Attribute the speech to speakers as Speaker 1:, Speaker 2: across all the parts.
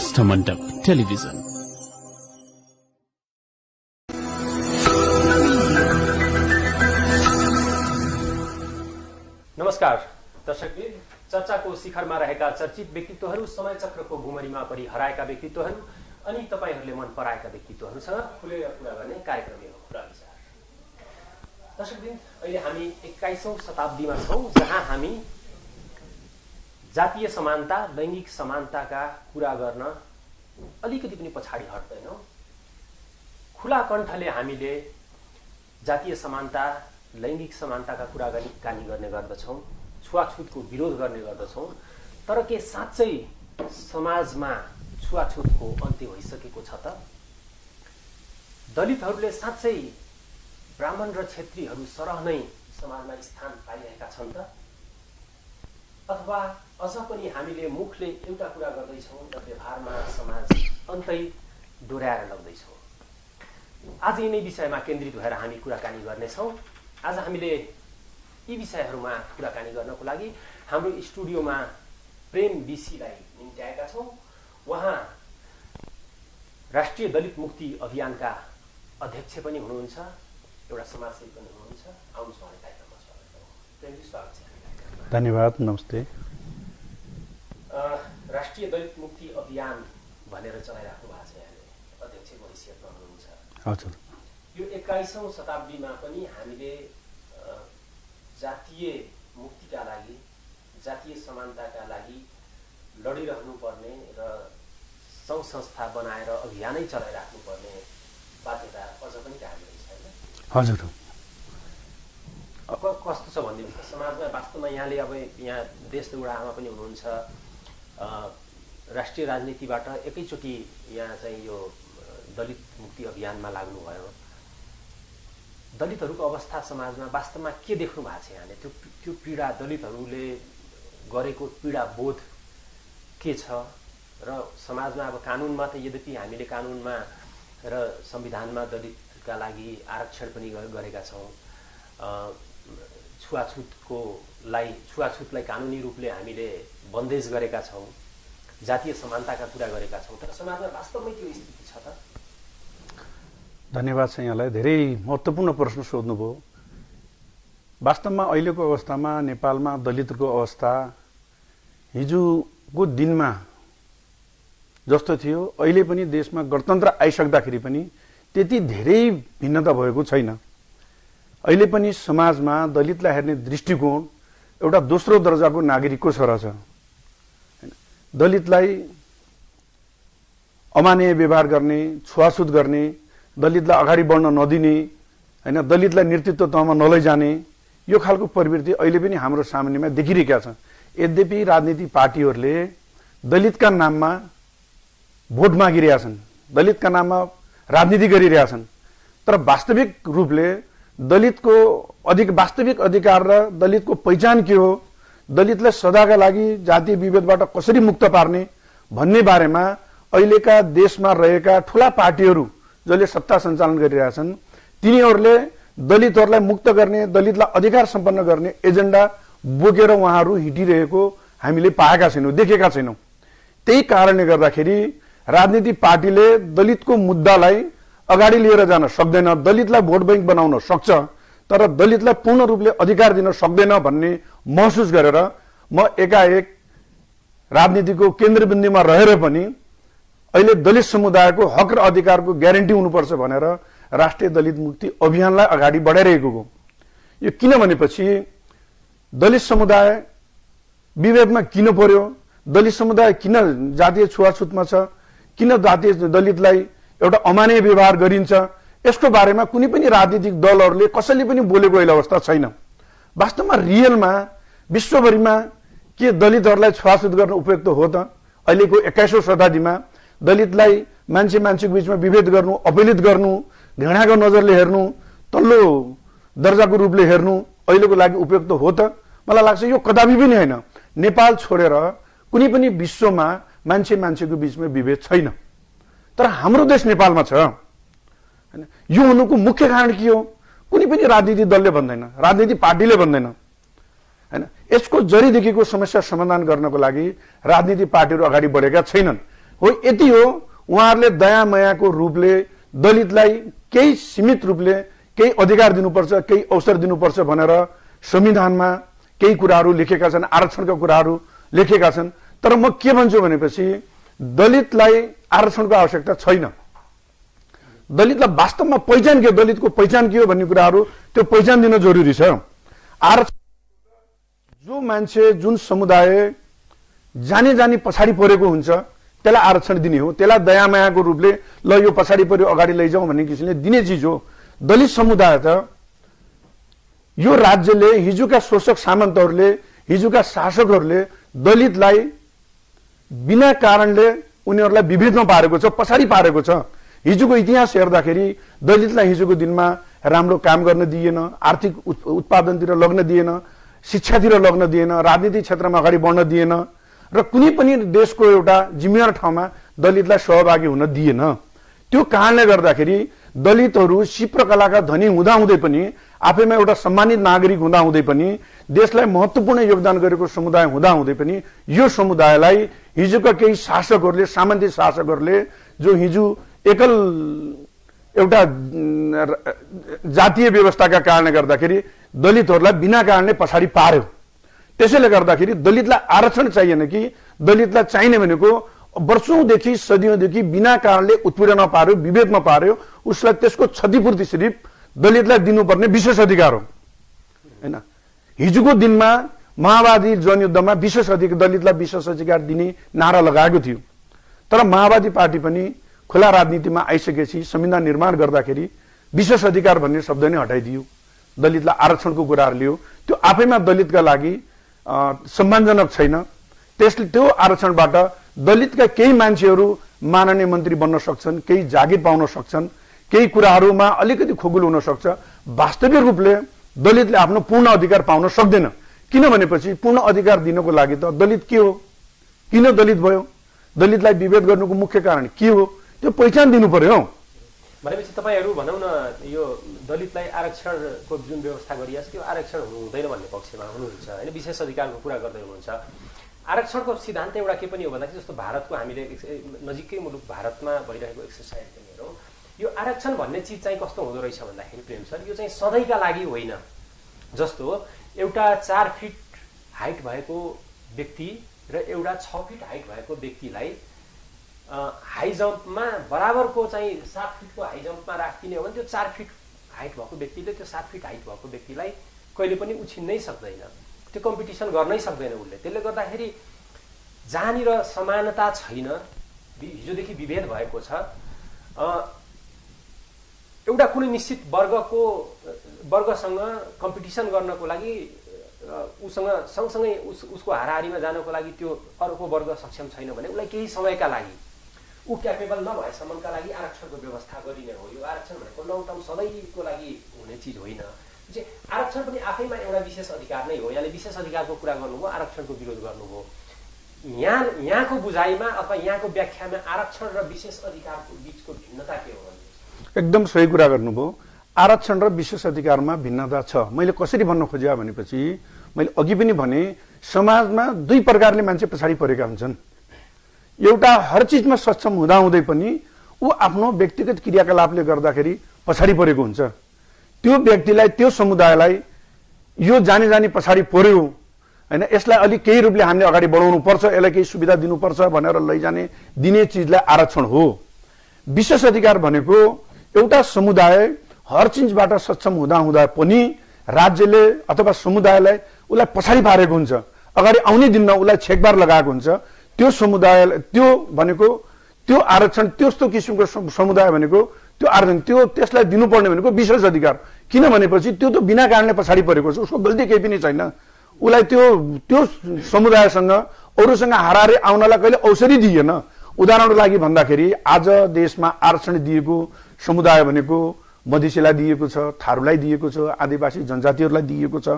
Speaker 1: Kasthamandap television.
Speaker 2: नमस्कार दर्शकबिन, चर्चाको शिखरमा रहेका चर्चित व्यक्तित्वहरू, समय चक्रको भुमरीमा परि हराएका व्यक्तित्वहरू अनि तपाईहरूले मन पराएका व्यक्तित्वहरूसँग खुलेर कुरा गर्ने कार्यक्रम हो कुरा विचार। दर्शकबिन, अहिले हामी 21औं शताब्दीमा छौं, जहाँ हामी जातीय समानता, लैंगिक समानताका कुरा गर्न अलिकति पनि पछाडि हट्दैनौं। खुला कण्ठले हामीले जातीय समानता, लैंगिक समानताका कुराकानी गर्ने गर्दछौं, छुवाछुतको विरोध गर्ने गर्दछौं। तर के साँच्चै समाजमा छुवाछुतको अन्त्य भइसकेको छ त? दलितहरूले साँच्चै ब्राह्मण र क्षेत्रीहरू सरह नै समाजमा स्थान पाइरहेका छन् त? अथवा अझ पनि हामीले मुखले एउटा कुरा गर्दैछौँ र व्यवहारमा समाज अन्तै डोर्याएर लग्दैछौँ। आज यिनै विषयमा केन्द्रित भएर हामी कुराकानी गर्नेछौँ। आज हामीले यी विषयहरूमा कुराकानी गर्नको लागि हाम्रो स्टुडियोमा प्रेम बीसीलाई निम्त्याएका छौँ। उहाँ राष्ट्रिय दलित मुक्ति अभियानका अध्यक्ष पनि हुनुहुन्छ, एउटा समाजसेवी पनि हुनुहुन्छ। आउनुहोस् उहाँले कार्यक्रममा स्वागत गरौँ। प्रेमजी, स्वागत छ।
Speaker 3: धन्यवाद, नमस्ते।
Speaker 2: राष्ट्रिय दलित मुक्ति अभियान भनेर चलाइराख्नु भएको छ, यहाँले अध्यक्षको हैसियतमा हुनुहुन्छ।
Speaker 3: हजुर।
Speaker 2: यो 21औं शताब्दीमा पनि हामीले जातीय मुक्तिका लागि, जातीय समानताका लागि लडिरहनु पर्ने र सङ्घ संस्था बनाएर अभियानै चलाइराख्नु पर्ने बाध्यता अझ पनि कायम रहेछ, हैन?
Speaker 3: हजुर।
Speaker 2: अब कस्तो छ भनिदिनुहोस् त समाजमा? वास्तवमा यहाँले अब यहाँ देश एउटा आमा पनि हुनुहुन्छ, राष्ट्रिय राजनीतिबाट एकैचोटि यहाँ चाहिँ यो दलित मुक्ति अभियानमा लाग्नुभयो। दलितहरूको अवस्था समाजमा वास्तवमा के देख्नु भएको छ यहाँले? त्यो पीडा, दलितहरूले गरेको पीडा बोध के छ? र समाजमा अब कानुनमा त यद्यपि हामीले कानुनमा र संविधानमा दलितका लागि आरक्षण पनि गरेका छौँ, छुवाछुतलाई कानुनी रूपले हामीले बन्देज गरेका छौँ, जातीय समानताका कुरा गरेका छौँ, तर समाजमा वास्तवमै त्यो स्थिति छ त?
Speaker 3: धन्यवाद छ यहाँलाई, धेरै महत्त्वपूर्ण प्रश्न सोध्नुभयो। वास्तवमा अहिलेको अवस्थामा नेपालमा दलितको अवस्था हिजोको दिनमा जस्तो थियो अहिले पनि देशमा गणतन्त्र आइसक्दाखेरि पनि त्यति धेरै भिन्नता भएको छैन। अहिले पनि समाजमा दलितलाई हेर्ने दृष्टिकोण एउटा दोस्रो दर्जाको नागरिकको सरह छ। दलितलाई अमानवीय व्यवहार गर्ने, छुवाछुत गर्ने, दलितलाई अगाडि बढ्न नदिने, हैन, दलितलाई नेतृत्व तहमा नलैजाने, यो खालको प्रवृत्ति अहिले पनि हाम्रो सामान्यमा देखिरहेका छ। यद्यपि राजनीतिक पार्टीहरूले दलितका नाममा भोट मागिरहेका छन्, दलितका नाममा राजनीति गरिरहेका छन्, तर वास्तविक रूपले दलितको वास्तविक अधिकार र दलितको पहिचान के हो, दलितलाई सदाका लागि जातीय विभेदबाट कसरी मुक्त पार्ने भन्ने बारेमा अहिलेका देशमा रहेका ठूला पार्टीहरू जसले सत्ता सञ्चालन गरिरहेछन् तिनीहरूले दलितहरूलाई मुक्त गर्ने, दलितलाई अधिकार सम्पन्न गर्ने एजेन्डा बोकेर उहाँहरू हिँडिरहेको हामीले पाएका छैनौँ, देखेका छैनौँ। त्यही कारणले गर्दाखेरि राजनीतिक पार्टीले दलितको मुद्दालाई अगाडि लिएर जान सक्दैन। दलितलाई भोट बैंक बनाउन सक्छ तर दलितलाई पूर्ण रूपले अधिकार दिन सक्दैन भन्ने महसुस गरेर म एकाएक राजनीतिको केन्द्रबिन्दुमा रहेर पनि अहिले दलित समुदायको हक र अधिकारको ग्यारेन्टी हुनुपर्छ भनेर राष्ट्रिय दलित मुक्ति अभियानलाई अगाडि बढाइरहेको हो। यो किन भनेपछि दलित समुदाय विभेदमा किन पर्यो, दलित समुदाय किन जातीय छुवाछुतमा छ, किन जातीय दलितलाई एउटा अमानवीय व्यवहार गरिन्छ, यसको बारेमा कुनै पनि राजनीतिक दलहरूले कसैले पनि बोलेको अहिले अवस्था छैन। वास्तवमा रियलमा विश्वभरिमा के दलितहरूलाई छुवाछुत गर्न उपयुक्त हो त? अहिलेको 21औं शताब्दीमा दलितलाई मान्छेको बीचमा विभेद गर्नु, अपीडित गर्नु, घृणाको नजरले हेर्नु, तल्लो दर्जाको रूपले हेर्नु अहिलेको लागि उपयुक्त हो त? मलाई लाग्छ यो कदापि पनि होइन। नेपाल छोडेर कुनै पनि विश्वमा मान्छेको बीचमा विभेद छैन, तर हाम्रो देश नेपालमा छ। हैन, यो हुनुको मुख्य कारण के हो? कुनै पनि राजनीतिक दलले भन्दैन, राजनीतिक पार्टीले भन्दैन। हैन, यसको जरीदेखिको समस्या समाधान गर्नको लागि राजनीतिक पार्टीहरू अगाडि बढेका छैनन्। हो यति हो। उहाँहरूले दया मायाको रूपले दलितलाई केही सीमित रूपले केही अधिकार दिनुपर्छ, केही अवसर दिनुपर्छ भनेर संविधानमा केही कुराहरू लेखेका छन्, आरक्षणका कुराहरू लेखेका छन्। तर म के भन्छु भनेपछि दलितलाई आरक्षणको आवश्यकता छैन। दलितलाई वास्तवमा पहिचान के, दलितको पहिचान के हो भन्ने कुराहरू त्यो पहिचान दिन जरुरी छ। आरक्षण जो मान्छे जुन समुदाय जानी जानी पछाडि परेको हुन्छ त्यसलाई आरक्षण दिने हो। त्यसलाई दयामायाको रूपले ल यो पछाडि पर्यो अगाडि लैजाउँ भन्ने किसिमले दिने चिज हो। दलित समुदाय त यो राज्यले, हिजोका शोषक सामन्तहरूले, हिजोका शासकहरूले दलितलाई बिना कारणले उनीहरूलाई विभेदमा पारेको छ, पछाडि पारेको छ। हिजोको इतिहास हेर्दाखेरि दलितलाई हिजोको दिनमा राम्रो काम गर्न दिएन, आर्थिक उत्पादनतिर लग्न दिएन, शिक्षातिर लग्न दिएन, राजनीतिक क्षेत्रमा अगाडि बढ्न दिएन र कुनै पनि देशको एउटा जिम्मेवार ठाउँमा दलितलाई सहभागी हुन दिएन। त्यो कारणले गर्दाखेरि दलितहरू शिल्पकलाका धनी हुँदाहुँदै पनि, आफैमा एउटा सम्मानित नागरिक हुँदाहुँदै पनि, देशलाई महत्त्वपूर्ण योगदान गरेको समुदाय हुँदाहुँदै पनि यो समुदायलाई हिजोका केही शासकहरूले, सामन्ती शासकहरूले जो हिजो एकल एउटा जातीय व्यवस्थाका कारणले गर्दाखेरि दलितहरूलाई बिना कारणले पछाडि पार्यो। त्यसैले गर्दाखेरि दलितलाई आरक्षण चाहिएन कि दलितलाई चाहिने भनेको वर्षौंदेखि सदियौंदेखि बिना कारणले उत्पीडनमा पार्यो, विभेदमा पार्यो, उसलाई त्यसको क्षतिपूर्ति सिर्फ दलितलाई दिनुपर्ने विशेष अधिकार हो हैन। हिजोको दिनमा माओवादी जनयुद्धमा दलितलाई विशेष अधिकार दिने नारा लगाएको थियो। तर माओवादी पार्टी पनि खुला राजनीतिमा आइसकेपछि संविधान निर्माण गर्दाखेरि विशेष अधिकार भन्ने शब्द नै हटाइदियो, दलितलाई आरक्षणको कुराहरू लियो। त्यो आफैमा दलितका लागि सम्मानजनक छैन। त्यसले त्यो आरक्षणबाट दलितका केही मान्छेहरू माननीय मन्त्री बन्न सक्छन्, केही जागिर पाउन सक्छन्, केही कुराहरूमा अलिकति खोगुल हुन सक्छ। वास्तविक रूपले दलितले आफ्नो पूर्ण अधिकार पाउन सक्दैन। किनभनेपछि पूर्ण अधिकार दिनको लागि त दलित के हो, किन दलित भयो, दलितलाई विभेद गर्नुको मुख्य कारण के हो, त्यो पहिचान दिनु पर्यो।
Speaker 2: भनेपछि तपाईहरु भनौं न यो दलितलाई आरक्षणको जुन व्यवस्था गरिएको छ त्यो आरक्षण हुनु हुँदैन भन्ने पक्षमा हुनुहुन्छ हैन, विशेष अधिकारको कुरा गर्दै हुनुहुन्छ। आरक्षणको सिद्धान्त एउटा के पनि हो भन्दाखेरि जस्तो भारतको हामीले नजिकै मुलुक भारतमा भइरहेको एक्सरसाइज पनि हेरौँ, यो आरक्षण भन्ने चिज चाहिँ कस्तो हुँदो रहेछ भन्दाखेरि प्रेम सर, यो चाहिँ सधैँका लागि होइन। जस्तो एउटा 4 फिट हाइट भएको व्यक्ति र एउटा 6 फिट हाइट भएको व्यक्तिलाई हाई जम्पमा बराबरको चाहिँ 7 फिटको हाई जम्पमा राखिदिने हो भने त्यो 4 फिट हाइट भएको व्यक्तिले त्यो 7 फिट हाइट भएको व्यक्तिलाई कहिले पनि उछिन्नै सक्दैन, त्यो कम्पिटिसन गर्नै सक्दैन उसले। त्यसले गर्दाखेरि जहाँनिर समानता छैन, हिजोदेखि विभेद भएको छ, एउटा कुनै निश्चित वर्गसँग कम्पिटिसन गर्नको लागि उसँग सँगसँगै उसको हाराहारीमा जानको लागि त्यो अर्को वर्ग सक्षम छैन भने उसलाई केही समयका लागि ऊ क्यापेबल नभएसम्मका लागि आरक्षणको व्यवस्था गरिने हो। यो आरक्षण भनेको लङ टर्म सधैँको लागि हुने चिज होइन। आरक्षण पनि आफैमा एउटा विशेष अधिकार नै हो। यहाँले विशेष अधिकारको कुरा गर्नुभयो, आरक्षणको विरोध गर्नुभयो। यहाँको बुझाइमा अथवा यहाँको व्याख्यामा आरक्षण र विशेष अधिकारको बीचको भिन्नता के हो?
Speaker 3: एकदम सही कुरा गर्नुभयो। आरक्षण र विशेष अधिकारमा भिन्नता छ। मैले कसरी भन्न खोजेँ भनेपछि मैले अघि पनि भने समाजमा दुई प्रकारले मान्छे पछाडि परेका हुन्छन्। एउटा हर चीजमा सक्षम हुँदाहुँदै पनि ऊ आफ्नो व्यक्तिगत क्रियाकलापले गर्दाखेरि पछाडि परेको हुन्छ। त्यो व्यक्तिलाई, त्यो समुदायलाई यो जानी जानी पछाडि पर्यो हैन, यसलाई अलि केही रूपले हामीले अगाडि बढाउनु पर्छ, यसलाई केही सुविधा दिनुपर्छ भनेर लैजाने दिने चिजलाई आरक्षण हो। विशेष अधिकार भनेको एउटा समुदाय हर चीजबाट सक्षम हुँदा पनि राज्यले अथवा समुदायलाई उसलाई पछाडि पारेको हुन्छ, अगाडि आउनै दिन्न, उसलाई छेकबार लगाएको हुन्छ। त्यो समुदायलाई त्यो भनेको त्यो आरक्षण, त्यस्तो किसिमको समुदाय भनेको त्यो आरक्षण त्यसलाई दिनुपर्ने भनेको विशेष अधिकार। किनभनेपछि त्यो त बिना कारणले पछाडि परेको छ, उसको गल्ती केही पनि छैन। उसलाई त्यो समुदायसँग अरूसँग हाराहारी आउनलाई कहिले अवसरै दिएन। उदाहरणको लागि भन्दाखेरि आज देशमा आरक्षण दिएको समुदाय भनेको मधेसीलाई दिएको छ, थारूलाई दिएको छ, आदिवासी जनजातिहरूलाई दिएको छ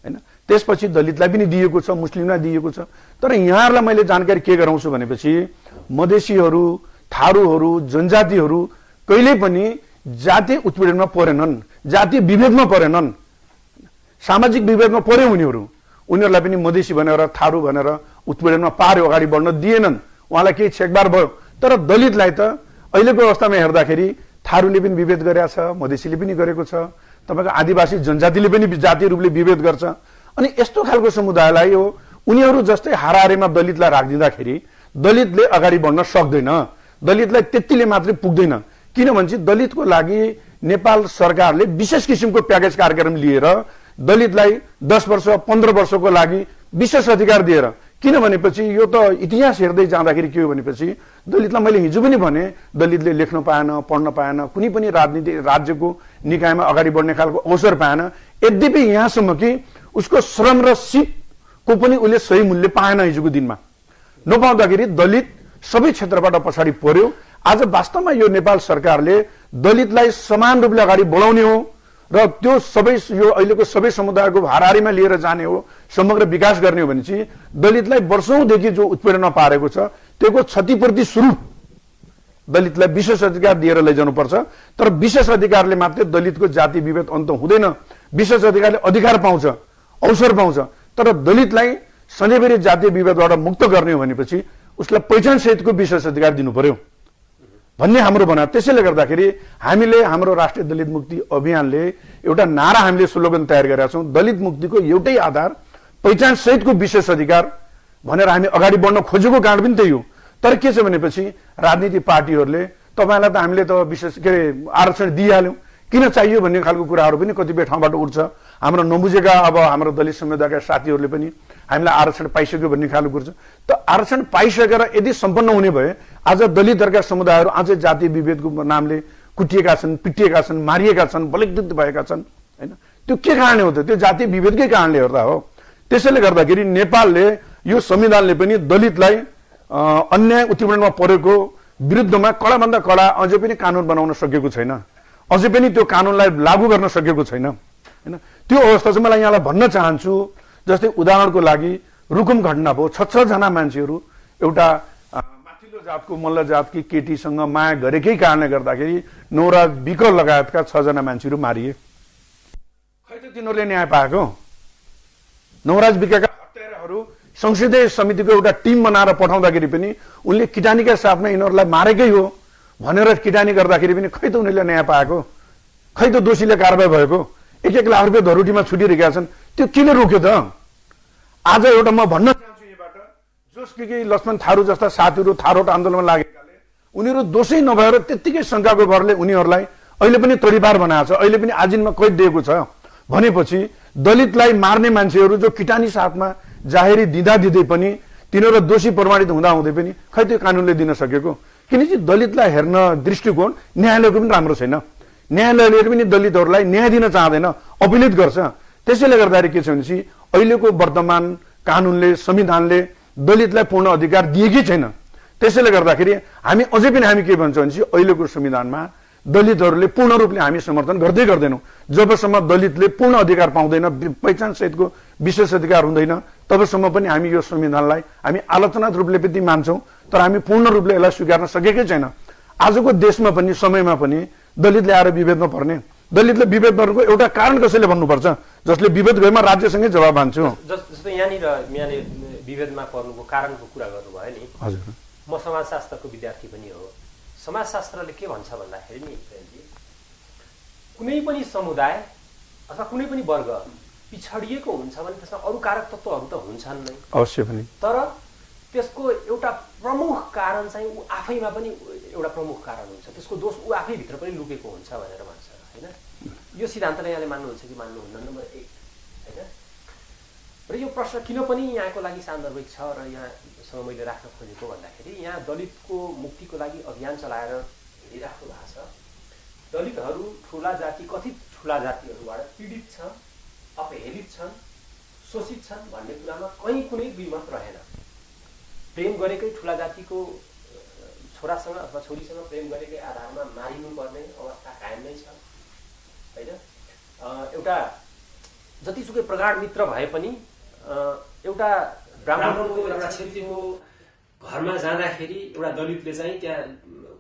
Speaker 3: हैन, त्यसपछि दलितलाई पनि दिएको छ, मुस्लिमलाई दिएको छ। तर यहाँहरूलाई मैले जानकारी के गराउँछु भनेपछि मधेसीहरू, थारूहरू, जनजातिहरू कहिले पनि जातीय उत्पीडनमा परेनन्, जातीय विभेदमा परेनन्, सामाजिक विभेदमा परे उनीहरूलाई पनि मधेसी भनेर, थारू भनेर उत्पीडनमा पार्यो, अगाडि बढ्न दिएनन्। उहाँलाई केही छेकबार भयो। तर दलितलाई त अहिलेको अवस्थामा हेर्दाखेरि थारूले पनि विभेद गरेको छ, मधेसीले पनि गरेको छ, तपाईको आदिवासी जनजातिले पनि जातीय रूपले विभेद गर्छ। अनि यस्तो खालको समुदायलाई हो उनीहरू जस्तै हाराहारीमा दलितलाई राखिदिँदाखेरि दलितले अगाडि बढ्न सक्दैन, दलितलाई त्यतिले मात्रै पुग्दैन। किनभने चाहिँ दलितको लागि नेपाल सरकारले विशेष किसिमको प्याकेज कार्यक्रम लिएर दलितलाई 10 वर्ष 15 वर्षको लागि विशेष अधिकार दिएर, किनभनेपछि यो त इतिहास हेर्दै जाँदाखेरि के हो भनेपछि दलितलाई मैले हिजो पनि भने दलितले लेख्न पाएन, पढ्न पाएन, कुनै पनि राजनीति राज्यको निकायमा अगाडि बढ्ने खालको अवसर पाएन। यद्यपि यहाँसम्म कि उसको श्रम र सिपको पनि उसले सही मूल्य पाएन। हिजोको दिनमा नपाउँदाखेरि दलित सबै क्षेत्रबाट पछाडि पर्यो। आज वास्तवमा यो नेपाल सरकारले दलितलाई समान रूपले अगाडि बढाउने हो र त्यो सबै यो अहिलेको सबै समुदायको हाराहारीमा लिएर जाने हो, समग्र विकास गर्ने हो भने चाहिँ दलितलाई वर्षौंदेखि जो उत्पीडन पारेको छ त्यसको क्षतिपूर्ति स्वरूप दलितलाई विशेष अधिकार दिएर लैजानुपर्छ। तर विशेष अधिकारले मात्रै दलितको जाति विभेद अन्त हुँदैन। विशेष अधिकारले अधिकार पाउँछ, अवसर पाउँछ, तर दलितलाई सधैँभरि जातीय विभेदबाट मुक्त गर्ने हो भनेपछि उसलाई पहिचान सहितको विशेष अधिकार दिनु पर्यो भन्ने हाम्रो भनाइ। त्यसैले गर्दाखेरि हामीले हाम्रो राष्ट्रिय दलित मुक्ति अभियानले एउटा नारा हामीले स्लोगन तयार गरेका छौं, दलित मुक्तिको एउटै आधार पहिचान सहितको विशेष अधिकार भनेर हामी अगाडि बढ्न खोजेको कारण पनि त्यही हो। तर के छ भनेपछि राजनीतिक पार्टीहरूले तपाईलाई त हामीले त विशेष के अरे आरक्षण दिइहाल्यौं, किन चाहियो भन्ने खालको कुराहरू पनि कतिपय ठाउँबाट उठ्छ। हाम्रो नबुझेका अब हाम्रो दलित समुदायका साथीहरूले पनि हामीलाई आरक्षण पाइसक्यो भन्ने खालको कुरो छ। त आरक्षण पाइसकेर यदि सम्पन्न हुने भए आज दलितहरूका समुदायहरू अझै जातीय विभेदको नामले कुटिएका छन्, पिटिएका छन्, मारिएका छन्, बलिकृत भएका छन् हैन। त्यो के कारणले हो त? त्यो जातीय विभेदकै कारणले गर्दा हो। त्यसैले गर्दाखेरि नेपालले यो संविधानले पनि दलितलाई अन्याय उत्पीडनमा परेको विरुद्धमा कडाभन्दा कडा अझै पनि कानून बनाउन सकेको छैन, अझै पनि त्यो कानूनलाई लागू गर्न सकेको छैन हैन। त्यो अवस्था चाहिँ मलाई यहाँलाई भन्न चाहन्छु। जस्तै उदाहरणको लागि रुकुम घटना भयो, 6 जना मान्छेहरू एउटा माथिल्लो जातको मल्ल जातकी केटीसँग माया गरेकै कारणले गर्दाखेरि नवराज विक लगायतका 6 जना मान्छेहरू मारिए। खै त तिनीहरूले न्याय पाएको? नवराज विकका हत्याराहरू संसदीय समितिको एउटा टिम बनाएर पठाउँदाखेरि पनि उनले किटानीका साथमा यिनीहरूलाई मारेकै हो भनेर किटानी गर्दाखेरि पनि खै त उनीहरूले न्याय पाएको? खै त दोषीले कारबाही भएको? 1-1 लाख रुपियाँ धरोटीमा छुटिरहेका छन्। त्यो किन रोक्यो त? आज एउटा म भन्न चाहन्छु यहाँबाट, जोस कि लक्ष्मण थारू जस्ता साथीहरू थारूट आन्दोलनमा लागेकाले उनीहरू दोषै नभएर त्यत्तिकै शंकाको भरले उनीहरूलाई अहिले पनि तडीपार बनाएको छ, अहिले पनि आजीनमा कैद दिएको छ भनेपछि दलितलाई मार्ने मान्छेहरू जो किटानी साथमा जाहेरी दिँदा दिँदै पनि तिनीहरू दोषी प्रमाणित हुँदा हुँदै पनि खै त्यो कानूनले दिन सकेको? किनकि दलितलाई हेर्न दृष्टिकोण न्यायालयको पनि राम्रो छैन। न्यायालयले पनि दलितहरूलाई न्याय दिन चाहँदैन, अपीलित गर्छ। त्यसैले गर्दाखेरि के छ भनेपछि अहिलेको वर्तमान कानूनले, संविधानले दलितलाई पूर्ण अधिकार दिएकै छैन। त्यसैले गर्दाखेरि हामी अझै पनि हामी के भन्छौँ भनेपछि अहिलेको संविधानमा दलितहरूले पूर्ण रूपले हामी समर्थन गर्दै गर्दैनौं। जबसम्म दलितले पूर्ण अधिकार पाउँदैन, पहिचान सहितको विशेष अधिकार हुँदैन, तबसम्म पनि हामी यो संविधानलाई हामी आलोचनात्मक रूपले पनि मान्छौं, तर हामी पूर्ण रूपले यसलाई स्वीकार्न सकेकै छैन। आजको देशमा पनि समयमा पनि दलितले आएर विभेदमा पर्ने, दलितले विभेद गर्नुको एउटा कारण कसैले भन्नुपर्छ? जसले विभेद गएमा राज्यसँगै जवाब मान्छु।
Speaker 2: जस्तो यहाँनिर विभेदमा पर्नुको कारणको कुरा गर्नुभयो नि।
Speaker 3: हजुर,
Speaker 2: म समाजशास्त्रको विद्यार्थी पनि हो। समाजशास्त्रले के भन्छ भन्दाखेरि नि कुनै पनि समुदाय अथवा कुनै पनि वर्ग पिछडिएको हुन्छ भने त्यसमा अरू कारक तत्त्वहरू त हुन्छन् नै
Speaker 3: अवश्य पनि,
Speaker 2: तर त्यसको एउटा प्रमुख कारण चाहिँ ऊ आफैमा पनि एउटा प्रमुख कारण हुन्छ, त्यसको दोष ऊ आफै भित्र पनि लुकेको हुन्छ भनेर भन्छ हैन। यो सिद्धान्तलाई यहाँले मान्नुहुन्छ कि मान्नुहुन्न? नम्बर 1 हैन। र यो प्रश्न किन पनि यहाँको लागि सान्दर्भिक छ र यहाँसँग मैले राख्न खोजेको भन्दाखेरि यहाँ दलितको मुक्तिको लागि अभियान चलाएर हेरिराख्नु भएको छ। दलितहरू ठुला जाति, कथित ठुला जातिहरूबाट पीडित छन्, अपहेलित छन्, शोषित छन् भन्ने कुरामा कहीँ कुनै दुई मत रहेन। प्रेम गरेकै ठुला जातिको छोरासँग अथवा छोरीसँग प्रेम गरेकै आधारमा मारिनुपर्ने अवस्था कायम नै छ हैन। एउटा जतिसुकै प्रगाढ मित्र भए पनि एउटा ब्राह्मणको एउटा क्षत्रियको घरमा जाँदाखेरि एउटा दलितले चाहिँ त्यहाँ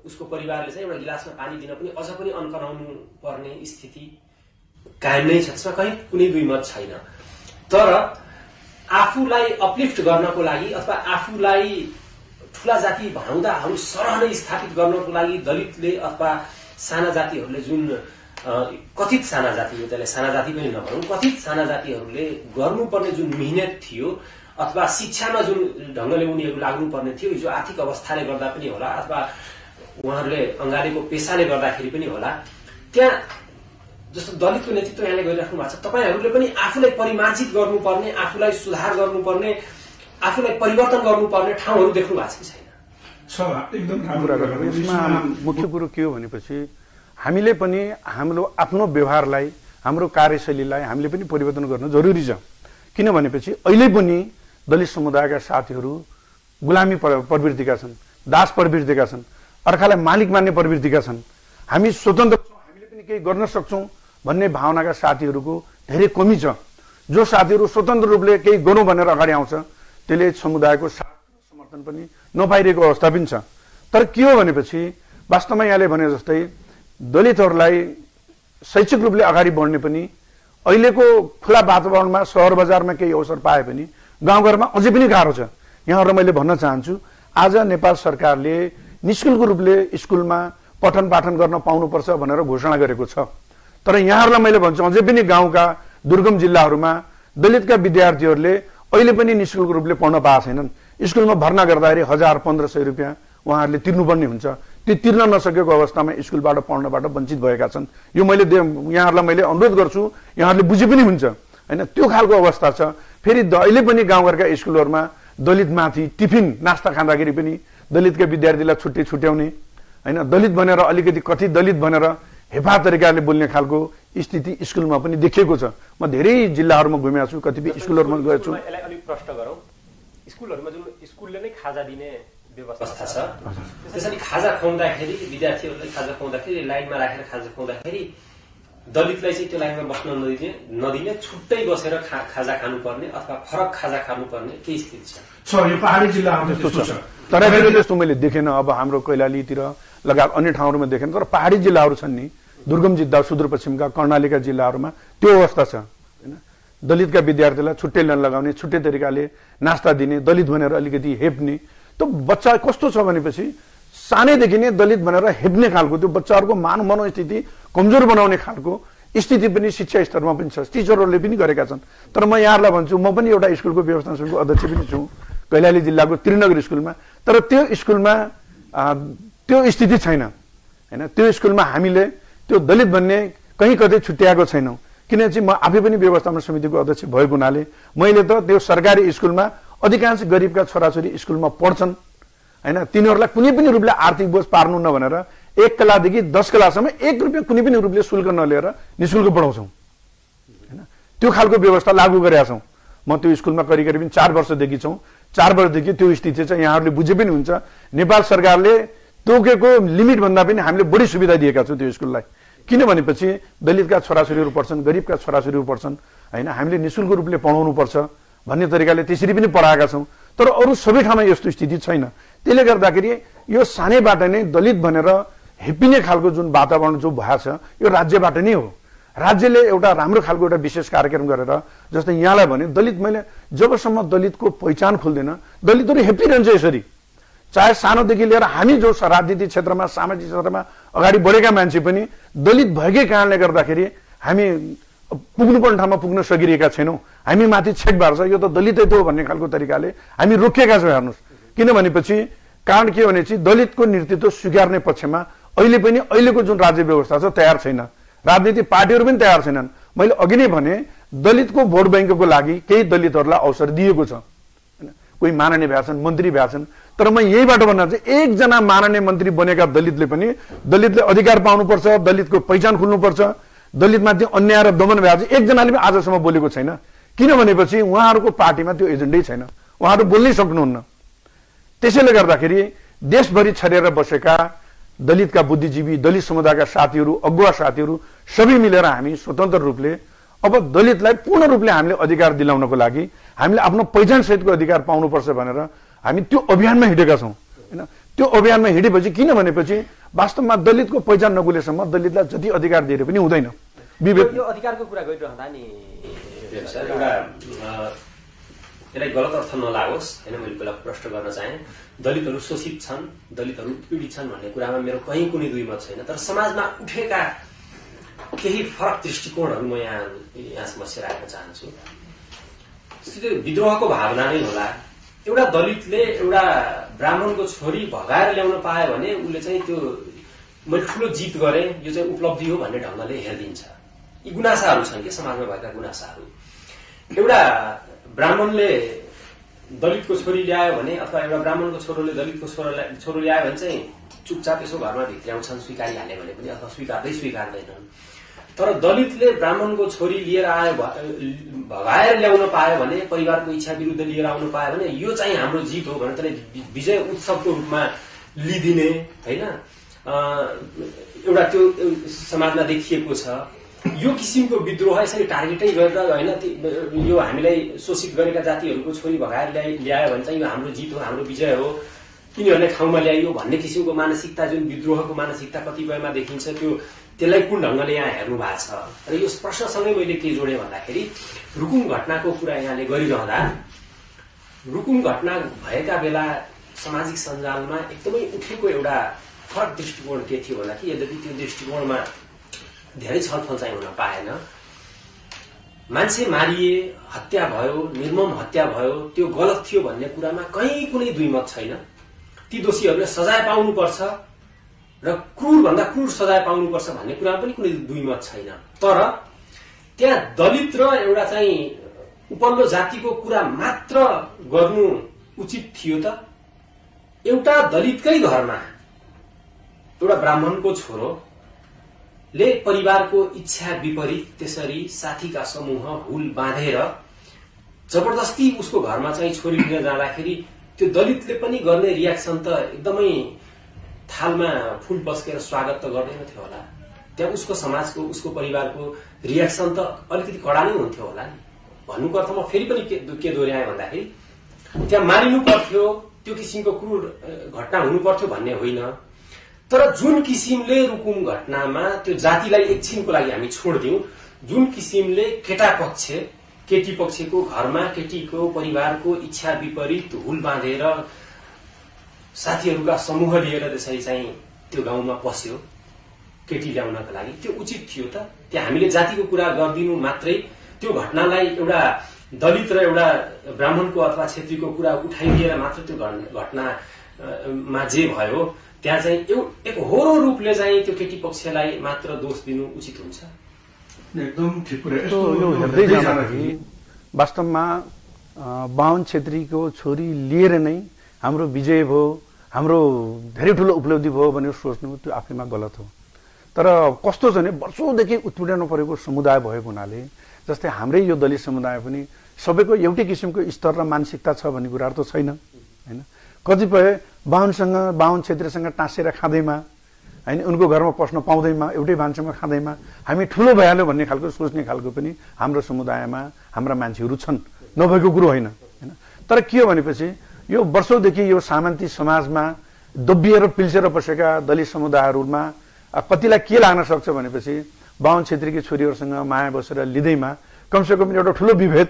Speaker 2: उसको परिवारले चाहिँ एउटा गिलासमा पानी दिन पनि अझ पनि अन्कराउनु पर्ने स्थिति कायम नै छ। त्यसमा कहीँ कुनै दुई मत छैन। तर आफूलाई अपलिफ्ट गर्नको लागि अथवा आफूलाई ठूला जाति भनाउँदाहरू सरह नै स्थापित गर्नको लागि दलितले अथवा साना जातिहरूले जुन कथित साना जाति हो, त्यसलाई साना जाति पनि नभनौँ, कथित साना जातिहरूले गर्नुपर्ने जुन मेहनत थियो अथवा शिक्षामा जुन ढङ्गले उनीहरू लाग्नुपर्ने थियो, हिजो आर्थिक अवस्थाले गर्दा पनि होला अथवा उहाँहरूले अँगालेको पेसाले गर्दाखेरि पनि होला, त्यहाँ जस्तो दलितको नेतृत्व यहाँले गरिराख्नु भएको छ, तपाईँहरूले पनि आफूलाई परिमार्जित गर्नुपर्ने, आफूलाई सुधार गर्नुपर्ने, आफूलाई परिवर्तन गर्नुपर्ने ठाउँहरू देख्नु भएको छ कि छैन?
Speaker 3: एकदम राम्रो। यसमा मुख्य कुरो के हो भनेपछि हामीले पनि हाम्रो आफ्नो व्यवहारलाई, हाम्रो कार्यशैलीलाई हामीले पनि परिवर्तन गर्न जरुरी छ। किनभनेपछि अहिले पनि दलित समुदायका साथीहरू गुलामी प्रवृत्तिका छन्, दास प्रवृत्तिका छन्, अर्कालाई मालिक मान्ने प्रवृत्तिका छन्। हामी स्वतन्त्र छौँ, हामीले पनि केही गर्न सक्छौँ भन्ने भावनाका साथीहरूको धेरै कमी छ। जो साथीहरू स्वतन्त्र रूपले केही गरौँ भनेर अगाडि आउँछ त्यसले समुदायको साथ समर्थन पनि नपाइरहेको अवस्था पनि छ। तर के हो भनेपछि वास्तवमा यहाँले भने जस्तै दलितहरूलाई शैक्षिक रूपले अगाडि बढ्ने पनि अहिलेको खुला वातावरणमा सहर बजारमा केही अवसर पाए पनि गाउँघरमा अझै पनि गाह्रो छ। यहाँहरूलाई मैले भन्न चाहन्छु, आज नेपाल सरकारले निःशुल्क रूपले स्कुलमा पठन पाठन गर्न पाउनुपर्छ भनेर घोषणा गरेको छ। तर यहाँहरूलाई मैले भन्छु अझै पनि गाउँका दुर्गम जिल्लाहरूमा दलितका विद्यार्थीहरूले अहिले पनि निःशुल्क रूपले पढ्न पाएको छैनन्। स्कुलमा भर्ना गर्दाखेरि 1000-1500 रुपियाँ उहाँहरूले तिर्नुपर्ने हुन्छ। त्यो तिर्न नसकेको अवस्थामा स्कुलबाट पढ्नबाट वञ्चित भएका छन्। यो मैले यहाँहरूलाई मैले अनुरोध गर्छु, यहाँहरूले बुझे पनि हुन्छ हैन, त्यो खालको अवस्था छ। फेरि अहिले पनि गाउँघरका स्कुलहरूमा दलितमाथि टिफिन नास्ता खाँदाखेरि पनि दलितका विद्यार्थीलाई छुट्याउने हैन, दलित भनेर अलिकति कथित दलित भनेर हेफा तरिकाले बोल्ने खालको स्थिति स्कुलमा पनि देखिएको छ। म धेरै जिल्लाहरूमा घुमेको छु, कतिपय स्कुलहरूमा गएको छु।
Speaker 2: यसलाई अलिक प्रश्न गरौँ, स्कुलहरूमा जुन स्कुलले नै खाजा दिने व्यवस्था छ, त्यसैले खाजा खुवाउँदाखेरि विद्यार्थीहरूलाई खाजा खुवाउँदाखेरि लाइनमा राखेर खाजा खुवाउँदाखेरि दलितलाई चाहिँ त्यो लाइनमा बस्न नदिने छुट्टै बसेर खाजा खानुपर्ने अथवा फरक खाजा खानुपर्ने के स्थिति छ?
Speaker 3: यो पहाडी जिल्लाहरूमा त्यस्तो छ, तर त्यस्तो मैले देखेन। अब हाम्रो कैलालीतिर लगायत अन्य ठाउँहरूमा देखेन, तर पहाडी जिल्लाहरू छन् नि, दुर्गम जिल्ला सुदूरपश्चिमका कर्णालीका जिल्लाहरूमा त्यो अवस्था छ हैन। दलितका विद्यार्थीलाई छुट्टै लाइन लगाउने, छुट्टै तरिकाले नास्ता दिने, दलित भनेर अलिकति हेप्ने। त्यो बच्चा कस्तो छ भनेपछि सानैदेखि नै दलित भनेर हेप्ने खालको त्यो बच्चाहरूको मनोस्थिति कमजोर बनाउने खालको स्थिति पनि शिक्षा स्तरमा पनि छ, टिचरहरूले पनि गरेका छन्। तर म यहाँहरूलाई भन्छु, म पनि एउटा स्कुलको व्यवस्थापन समितिको अध्यक्ष पनि छु कैलाली जिल्लाको त्रिनगर स्कुलमा। तर त्यो स्कुलमा त्यो स्थिति छैन हैन। त्यो स्कुलमा हामीले त्यो दलित भन्ने कहीँ कतै छुट्याएको छैनौँ। किनकि म आफै पनि व्यवस्थापन समितिको अध्यक्ष भएको हुनाले मैले त त्यो सरकारी स्कुलमा अधिकांश गरिबका छोराछोरी स्कुलमा पढ्छन् हैन। तिनीहरूलाई कुनै पनि रूपले आर्थिक बोझ पार्नु नभनेर 1 कलादेखि 10 कलासम्म 1 रुपियाँ कुनै पनि रूपले शुल्क नलिएर निःशुल्क पढाउँछौँ हैन। त्यो खालको व्यवस्था लागू गरेका छौँ। म त्यो स्कुलमा करिब 4 वर्षदेखि छौँ। 4 वर्षदेखि त्यो स्थिति छ। यहाँहरूले बुझे पनि हुन्छ, नेपाल सरकारले तोकेको लिमिट भन्दा पनि हामीले बढी सुविधा दिएका छौँ त्यो स्कुललाई। किनभनेपछि दलितका छोराछोरीहरू पढ्छन्, गरिबका छोराछोरीहरू पढ्छन् हैन, हामीले निःशुल्क रूपले पढाउनु पर्छ भन्ने तरिकाले त्यसरी पनि पढाएका छौँ। तर अरू सबै ठाउँमा यस्तो स्थिति छैन। त्यसले गर्दाखेरि यो सानैबाट नै दलित भनेर हेपिने खालको जुन वातावरण जो भएको छ यो राज्यबाट नै हो। राज्यले एउटा राम्रो खालको एउटा विशेष कार्यक्रम गरेर, जस्तै यहाँलाई भने दलित, मैले जबसम्म दलितको पहिचान खुल्दैन दलितहरू हेपिरहन्छ यसरी। चाहे सानोदेखि लिएर हामी जो राजनीतिक क्षेत्रमा सामाजिक क्षेत्रमा अगाडि बढेका मान्छे पनि दलित भएकै कारणले गर्दाखेरि हामी पुग्नुपर्ने ठाउँमा पुग्न सकिरहेका छैनौँ। हामी माथि छेक बार्छ, यो त दलितै त हो भन्ने खालको तरिकाले हामी रोकिएका छौँ। हेर्नुहोस्, किनभनेपछि कारण के भनेपछि दलितको नेतृत्व स्वीकार्ने पक्षमा अहिले पनि अहिलेको जुन राज्य व्यवस्था छ तयार छैन, राजनीतिक पार्टीहरू पनि तयार छैनन्। मैले अघि नै भने दलितको भोट बैंकको लागि केही दलितहरूलाई अवसर दिएको छ, कोही माननीय भएका छन्, मन्त्री भएका छन्। तर म यहीबाट भन्न चाहिँ एकजना माननीय मन्त्री बनेका दलितले पनि दलितले अधिकार पाउनुपर्छ, दलितको पहिचान खुल्नुपर्छ, दलितमाथि अन्याय र दमन भएका चाहिँ एकजनाले पनि आजसम्म बोलेको छैन। किनभनेपछि उहाँहरूको पार्टीमा त्यो एजेन्डै छैन, उहाँहरू बोल्नै सक्नुहुन्न। त्यसैले गर्दाखेरि देशभरि छरेर बसेका दलितका बुद्धिजीवी, दलित समुदायका साथीहरू, अगुवा साथीहरू सबै मिलेर हामी स्वतन्त्र रूपले अब दलितलाई पूर्ण रूपले हामीले अधिकार दिलाउनको लागि हामीले आफ्नो पहिचान सहितको अधिकार पाउनुपर्छ भनेर हामी त्यो अभियानमा हिँडेका छौँ हैन। त्यो अभियानमा हिँडेपछि किनभनेपछि वास्तवमा दलितको पहिचान नगुलेसम्म दलितलाई जति अधिकार दिएर पनि हुँदैन।
Speaker 2: यो अधिकारको कुरा गरिरहँदा नि एउटा यसलाई गलत अर्थ नलागोस् हैन, मैले पहिला प्रश्न गर्न चाहे। दलितहरू शोषित छन्, दलितहरू पीडित छन् भन्ने कुरामा मेरो कहीँ कुनै दुई मत छैन। तर समाजमा उठेका केही फरक दृष्टिकोणहरू म यहाँ समस्या राख्न चाहन्छु। त्यो विद्रोहको भावना नै होला। एउटा दलितले एउटा ब्राह्मणको छोरी भगाएर ल्याउन पायो भने उसले चाहिँ त्यो मैले ठुलो जित गरेँ, यो चाहिँ उपलब्धि हो भन्ने ढङ्गले हेरिदिन्छ। यी गुनासाहरू छन् कि समाजमा भएका गुनासाहरू। एउटा ब्राह्मणले दलितको छोरी ल्यायो भने अथवा एउटा ब्राह्मणको छोरोले दलितको छोरो ल्यायो भने चाहिँ चुपचाप यसो घरमा भित्र्याउँछन्, स्वीकारिहाले भने पनि, अथवा स्वीकार्दैनन्। तर दलितले ब्राह्मणको छोरी लिएर आयो, भगाएर ल्याउन पायो भने, परिवारको इच्छा विरुद्ध लिएर आउनु पायो भने यो चाहिँ हाम्रो जित हो भनेर त्यसले विजय उत्सवको रूपमा लिदिने हैन, एउटा त्यो समाजमा देखिएको छ। यो किसिमको विद्रोह यसरी टार्गेटै गरेर हैन, यो हामीलाई शोषित गरेका जातिहरूको छोरी भगाएर ल्यायो भने चाहिँ यो हाम्रो जित हो, हाम्रो विजय हो, यिनीहरूले ठाउँमा ल्याइयो भन्ने किसिमको मानसिकता, जुन विद्रोहको मानसिकता कतिपयमा देखिन्छ, त्यसलाई कुन ढङ्गले यहाँ हेर्नु भएको छ। र यो प्रश्नसँगै मैले के जोडेँ भन्दाखेरि रुकुम घटनाको कुरा यहाँले गरिरहँदा रुकुम घटना भएका बेला सामाजिक सञ्जालमा एकदमै उठेको एउटा फरक दृष्टिकोण के थियो भन्दा कि यद्यपि त्यो दृष्टिकोणमा धेरै छलफल चाहिँ हुन पाएन। मान्छे मारिए, हत्या भयो, निर्मम हत्या भयो, त्यो गलत थियो भन्ने कुरामा कहीँ कुनै दुई मत छैन। ती दोषीहरूले सजाय पाउनुपर्छ र क्रूर भन्दा क्रूर सजाय पाउनुपर्छ भन्ने कुरामा पनि कुनै दुई मत छैन। तर त्यहाँ दलित र एउटा चाहिँ उपल्लो जातिको कुरा मात्र गर्नु उचित थियो त? एउटा दलितकै घरमा एउटा ब्राह्मणको छोरोले परिवारको इच्छा विपरीत त्यसरी साथीका समूह हुल बाँधेर जबरजस्ती उसको घरमा चाहिँ छोरी लिन जाँदाखेरि त्यो दलितले पनि गर्ने रियाक्सन त एकदमै थालमा फूल पस्केर स्वागत त गर्दैन थियो होला। त्यहाँ उसको समाजको, उसको परिवारको रियाक्सन त अलिकति कडा नै हुन्थ्यो होला नि। भन्नुको अर्थ म फेरि पनि के दोहोऱ्याएँ भन्दाखेरि त्यहाँ मारिनु पर्थ्यो, त्यो किसिमको क्रूर घटना हुनु पर्थ्यो भन्ने होइन। तर जुन किसिमले रुकुम घटनामा त्यो जातिलाई एकछिनको लागि हामी छोड्दियौं, जुन किसिमले केटी पक्षको घरमा केटीको परिवारको इच्छा विपरीत हुल बाँधेर साथीहरूका समूह लिएर त्यसरी चाहिँ त्यो गाउँमा पस्यो केटी ल्याउनका लागि, त्यो उचित थियो त? त्यहाँ हामीले जातिको कुरा गर्दिनु मात्रै, त्यो घटनालाई एउटा दलित र एउटा ब्राह्मणको अथवा क्षेत्रीको कुरा उठाइदिएर मात्र त्यो घटनामा जे भयो त्यहाँ चाहिँ एक होरो रूपले चाहिँ त्यो केटी पक्षलाई मात्र दोष दिनु उचित हुन्छ?
Speaker 1: एकदम ठिक कुरा।
Speaker 3: यो हेर्दै जाँदाखेरि वास्तवमा बाहुन क्षेत्रीको छोरी लिएर नै हाम्रो विजय भयो, हाम्रो धेरै ठुलो उपलब्धि भयो भनेर सोच्नु त्यो आफैमा गलत हो। तर कस्तो छ भने वर्षौंदेखि उत्पीडन परेको समुदाय भएको हुनाले, जस्तै हाम्रै यो दलित समुदाय पनि सबैको एउटै किसिमको स्तर र मानसिकता छ भन्ने कुराहरू त छैन हैन। कतिपय बाहुन क्षेत्रीसँग टाँसेर खाँदैमा हैन, उनको घरमा पस्न पाउँदैमा, एउटै भान्सामा खाँदैमा हामी ठुलो भइहाल्यो भन्ने खालको सोच्ने खालको पनि हाम्रो समुदायमा हाम्रा मान्छेहरू छन्, नभएको कुरो होइन हैन। तर के हो भनेपछि यो वर्षौंदेखि यो सामन्ती समाजमा दबिएर पिल्सेर बसेका दलित समुदायहरूमा कतिलाई के लाग्न सक्छ भनेपछि बाहुन क्षेत्रीकी छोरीहरूसँग माया बसेर लिँदैमा कमसेकम एउटा ठुलो विभेद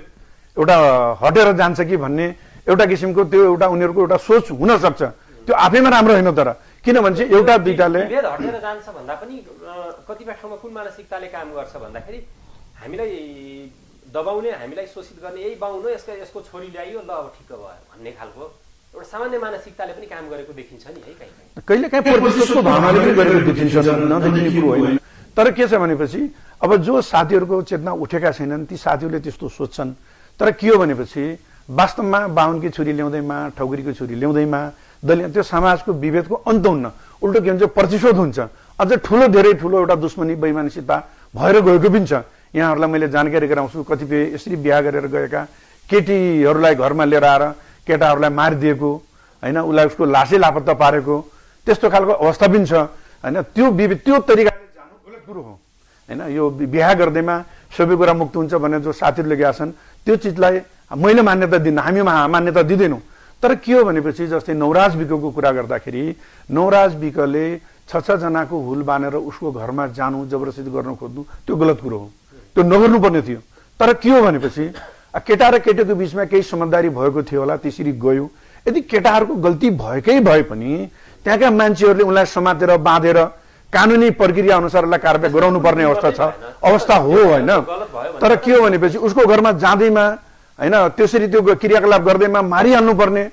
Speaker 3: एउटा हटेर जान्छ कि भन्ने एउटा किसिमको त्यो एउटा उनीहरूको एउटा सोच हुन सक्छ। त्यो आफैमा राम्रो होइन। तर किनभने चाहिँ एउटा दुईटाले
Speaker 2: विभेद हटेर जान्छ भन्दा पनि कतिपय ठाउँमा कुन मानसिकताले काम गर्छ भन्दाखेरि हामीलाई दबाउने, हामीलाई शोषित गर्ने यही बाहुन हो, यसको छोरी ल्याइयो, ल अब ठिक भयो भन्ने खालको एउटा सामान्य मानसिकताले पनि काम गरेको देखिन्छ नि है।
Speaker 3: कहिलेकाहीँ प्रतिशोधको भावनाले पनि गरेको देखिन्छ, नदेखिने कुरो होइन। तर के छ भनेपछि अब जो साथीहरूको चेतना उठेका छैनन् ती साथीहरूले त्यस्तो सोच्छन्। तर के हो भनेपछि वास्तवमा बाहुनकी छोरी ल्याउँदैमा, ठौगरीको छोरी ल्याउँदैमा दलित त्यो समाजको विभेदको अन्त हुन्न, उल्टो के हुन्छ प्रतिशोध हुन्छ। अझ ठुलो धेरै ठुलो एउटा दुश्मनी बेइमानसिता भएर गएको पनि छ। यहाँहरूलाई मैले जानकारी गराउँछु, कतिपय यसरी बिहा गरेर गएका केटीहरूलाई घरमा लिएर आएर केटाहरूलाई मारिदिएको हैन, उसलाई उसको लासै लापत्ता पारेको त्यस्तो खालको अवस्था पनि छ हैन। त्यो तरिकाले जानु गलत कुरो हो हैन। यो बिहा गर्दैमा सबै कुरा मुक्त हुन्छ भनेर जो साथीहरूले गएका छन् त्यो चिजलाई मैले मान्यता दिन्न, हामी मान्यता दिँदैनौँ। तर के हो भनेपछि जस्तै नवराज विकको कुरा गर्दाखेरि नवराज विकले 6 जनाको हुल बानेर उसको घरमा जानु, जबरजस्ती गर्न खोज्नु त्यो गलत कुरो हो, त्यो नगर्नुपर्ने थियो। तर के हो भनेपछि केटा र केटीको बीचमा केही समझदारी भएको थियो होला, त्यसरी गयो। यदि केटाहरूको गल्ती भएकै भए पनि त्यहाँका मान्छेहरूले उनलाई समातेर बाँधेर कानुनी प्रक्रिया अनुसार उसलाई कारबाही गराउनु पर्ने अवस्था हो होइन। तर के हो भनेपछि उसको घरमा जाँदैमा होइन त्यसरी त्यो क्रियाकलाप गर्दैमा मारिहाल्नु पर्ने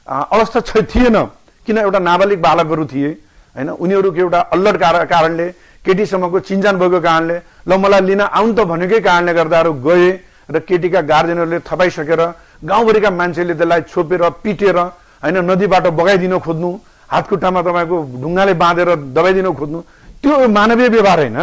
Speaker 3: अवस्था थिएन, किन एउटा नाबालिग बालकहरू थिए होइन। उनीहरूको एउटा अल्लड कारणले, केटीसम्मको चिन्जान भएको कारणले ल मलाई लिन आउन् त भनेकै कारणले गर्दाहरू गए र केटीका गार्जेनहरूले थपाइसकेर गाउँभरिका मान्छेले त्यसलाई छोपेर पिटेर होइन नदीबाट बगाइदिन खोज्नु, हातखुट्टामा तपाईँको ढुङ्गाले बाँधेर दबाइदिन खोज्नु, त्यो मानवीय व्यवहार होइन,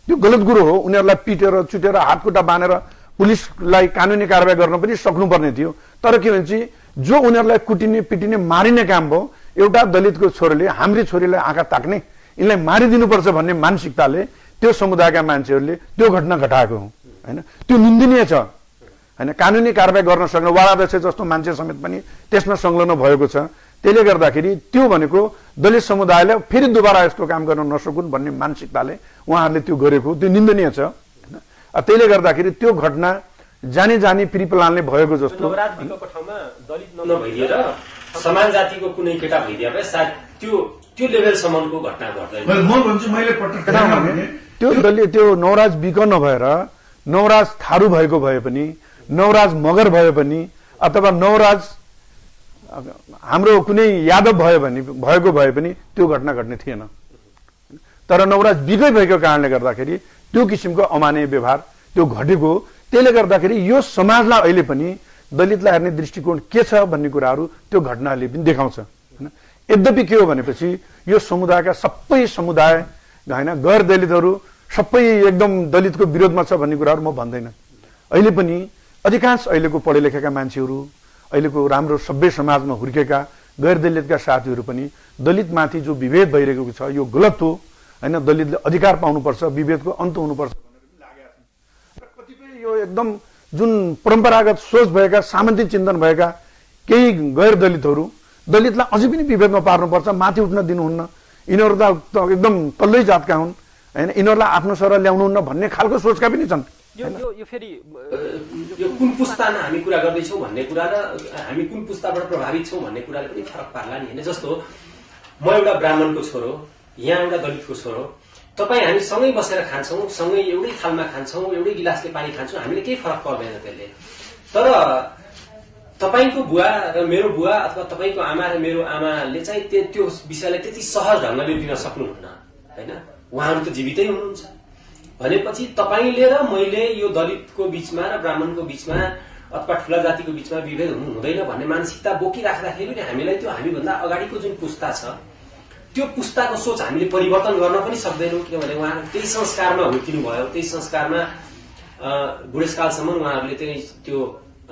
Speaker 3: त्यो गलत कुरो हो। उनीहरूलाई पिटेर चुटेर हातखुट्टा बाँधेर पुलिसलाई कानुनी कारबाही गर्न पनि सक्नुपर्ने थियो। तर के भन्छ जो उनीहरूलाई कुटिने पिटिने मारिने काम भयो, एउटा दलितको छोरीले हाम्री छोरीलाई आँखा ताक्ने, यिनलाई मारिदिनुपर्छ भन्ने मानसिकताले त्यो समुदायका मान्छेहरूले त्यो घटना घटाएको हो होइन। त्यो निन्दनीय छ होइन। कानुनी कारबाही गर्न सक्ने वाडाध्यक्ष जस्तो मान्छे समेत पनि त्यसमा संलग्न भएको छ। त्यसले गर्दाखेरि त्यो भनेको दलित समुदायले फेरि दोबारा यस्तो काम गर्न नसकुन् भन्ने मानसिकताले उहाँहरूले त्यो गरेको, त्यो निन्दनीय छ होइन। त्यसले गर्दाखेरि त्यो घटना जानी जानी प्रिप्लानले भएको जस्तो
Speaker 2: नवराजको ठाउँमा दलित नभइदिएर समान जातिको कुनै केटा भइदिए भए सायद त्यो लेभलसम्मको घटना घट्दैन।
Speaker 1: म भन्छु मैले
Speaker 3: त्यो दलित त्यो नवराज बिक नभएर नवराज थारू भएको भए पनि, नवराज मगर भए पनि, अथवा नवराज हाम्रो कुनै यादव भएको भए पनि त्यो घटना घट्ने थिएन। तर नवराज बिकै भएको कारणले गर्दाखेरि त्यो किसिमको अमानवीय व्यवहार त्यो घटेको। त्यसले गर्दाखेरि यो समाजलाई अहिले पनि दलितलाई हेर्ने दृष्टिकोण के छ भन्ने कुराहरू त्यो घटनाले पनि देखाउँछ होइन। यद्यपि के हो भनेपछि यो समुदायका सबै समुदाय होइन गैर दलितहरू सबै एकदम दलितको विरोधमा छ भन्ने कुराहरू म भन्दैन। अहिले पनि अधिकांश अहिलेको पढे लेखेका मान्छेहरू, अहिलेको राम्रो सभ्य समाजमा हुर्केका गैर दलितका साथीहरू पनि दलितमाथि जो विभेद भइरहेको छ यो गलत हो होइन। दलितले अधिकार पाउनुपर्छ, विभेदको अन्त हुनुपर्छ भनेर पनि लागेका छन्। र कतिपय यो एकदम जुन परम्परागत सोच भएका, सामन्ती चिन्तन भएका केही गैर दलितहरू दलितलाई अझै पनि विभेदमा पार्नुपर्छ, माथि उठ्न दिनुहुन्न, यिनीहरू त एकदम तल्लै जातका हुन् होइन, यिनीहरूलाई आफ्नो सर ल्याउनुहुन्न भन्ने खालको सोचका पनि छन्।
Speaker 2: यो फेरि यो कुन पुस्तामा हामी कुरा गर्दैछौँ भन्ने कुरा र हामी कुन पुस्ताबाट प्रभावित छौँ भन्ने कुराले पनि फरक पार्ला नि होइन। जस्तो म एउटा ब्राह्मणको छोरो, यहाँ एउटा दलितको छोरो, तपाईँ हामी सँगै बसेर खान्छौँ, सँगै एउटै थालमा खान्छौँ, एउटै गिलासले पानी खान्छौँ, हामीले केही फरक पर्दैन त्यसले। तर तपाईँको बुवा र मेरो बुवा अथवा तपाईँको आमा र मेरो आमाले चाहिँ त्यो विषयलाई त्यति सहज ढङ्गले लिन सक्नुहुन्न होइन। उहाँहरू त जीवितै हुनुहुन्छ भनेपछि तपाईँले र मैले यो दलितको बीचमा र ब्राह्मणको बीचमा अथवा ठुला जातिको बीचमा विभेद हुनु हुँदैन भन्ने मानसिकता बोकिराख्दाखेरि पनि हामीलाई त्यो हामीभन्दा अगाडिको जुन पुस्ता छ त्यो पुस्ताको सोच हामीले परिवर्तन गर्न पनि सक्दैनौँ। किनभने उहाँहरू त्यही संस्कारमा हुर्किनु भयो, त्यही संस्कारमा बुढेसकालसम्म उहाँहरूले त्यो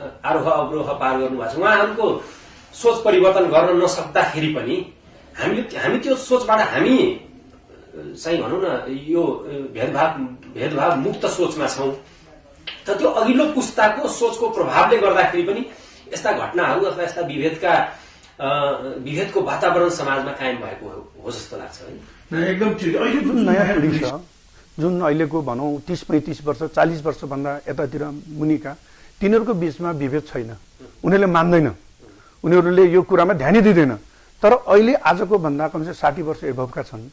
Speaker 2: आरोह अवरोह पार गर्नुभएको छ। उहाँहरूको सोच परिवर्तन गर्न नसक्दाखेरि पनि हामी त्यो सोचबाट हामी चाहिँ भनौँ न यो भेदभाव मुक्त सोचमा छौँ। तर त्यो अघिल्लो पुस्ताको सोचको प्रभावले गर्दाखेरि पनि यस्ता घटनाहरू अथवा यस्ता विभेदको वातावरण समाजमा कायम भएको हो जस्तो लाग्छ है।
Speaker 1: एकदम ठिक।
Speaker 3: जुन नयाँ पिढी छ, जुन अहिलेको भनौँ 30-35 वर्ष 40 वर्षभन्दा यतातिर मुनिका, तिनीहरूको बीचमा विभेद छैन, उनीहरूले मान्दैन, उनीहरूले यो कुरामा ध्यानै दिँदैन। तर अहिले आजको भन्दा कमसे 60 वर्ष एभवका छन्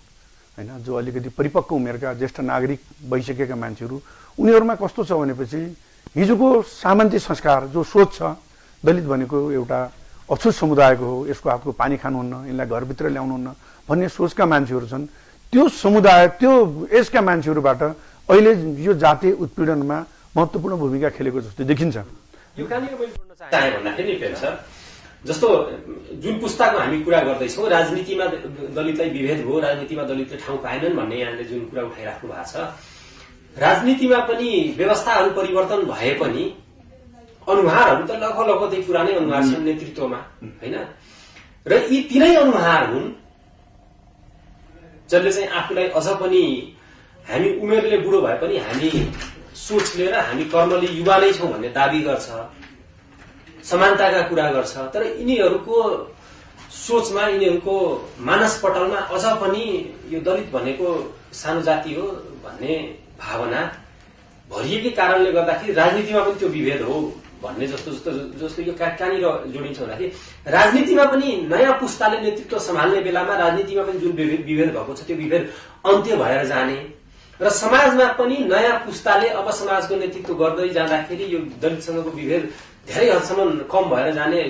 Speaker 3: होइन, जो अलिकति परिपक्व उमेरका ज्येष्ठ नागरिक भइसकेका मान्छेहरू, उनीहरूमा कस्तो छ भनेपछि हिजोको सामन्ती संस्कार जो सोच छ दलित भनेको एउटा अछुत समुदायको हो, यसको हातको पानी खानुहुन्न, यिनलाई घरभित्र ल्याउनुहुन्न भन्ने सोचका मान्छेहरू छन्। त्यो समुदाय त्यो यसका मान्छेहरूबाट अहिले यो जातीय उत्पीडनमा महत्त्वपूर्ण भूमिका खेलेको जस्तो देखिन्छ।
Speaker 2: यो कहाँनिर मैले जोड्न चाहे भन्दाखेरि जस्तो जुन पुस्ताको हामी कुरा गर्दैछौँ, राजनीतिमा दलितलाई विभेद हो, राजनीतिमा दलितले ठाउँ पाएनन् भन्ने यहाँले जुन कुरा उठाइराख्नु भएको छ, राजनीतिमा पनि व्यवस्थाहरू परिवर्तन भए पनि अनुहारहरू त लगभग पुरानै अनुहार छन् नेतृत्वमा होइन। र यी तिनै अनुहार हुन् जसले चाहिँ आफूलाई अझ पनि हामी उमेरले बुढो भए पनि हामी सोचले र हामी कर्मले युवा नै छौँ भन्ने दाबी गर्छ, समानताका कुरा गर्छ। तर यिनीहरूको सोचमा, यिनीहरूको मानसपटलमा अझ पनि यो दलित भनेको सानो जाति हो भन्ने भावना भरिएकै कारणले गर्दाखेरि राजनीतिमा पनि त्यो विभेद हो भन्ने जस्तो यो कहाँनिर जोडिन्छ भन्दाखेरि राजनीतिमा पनि नयाँ पुस्ताले नेतृत्व सम्हाल्ने बेलामा राजनीतिमा पनि जुन विभेद भएको छ त्यो विभेद अन्त्य भएर जाने र समाजमा पनि नयाँ पुस्ताले अब समाजको नेतृत्व गर्दै जाँदाखेरि यो दलितसँगको विभेद धेरै हदसम्म कम भएर जाने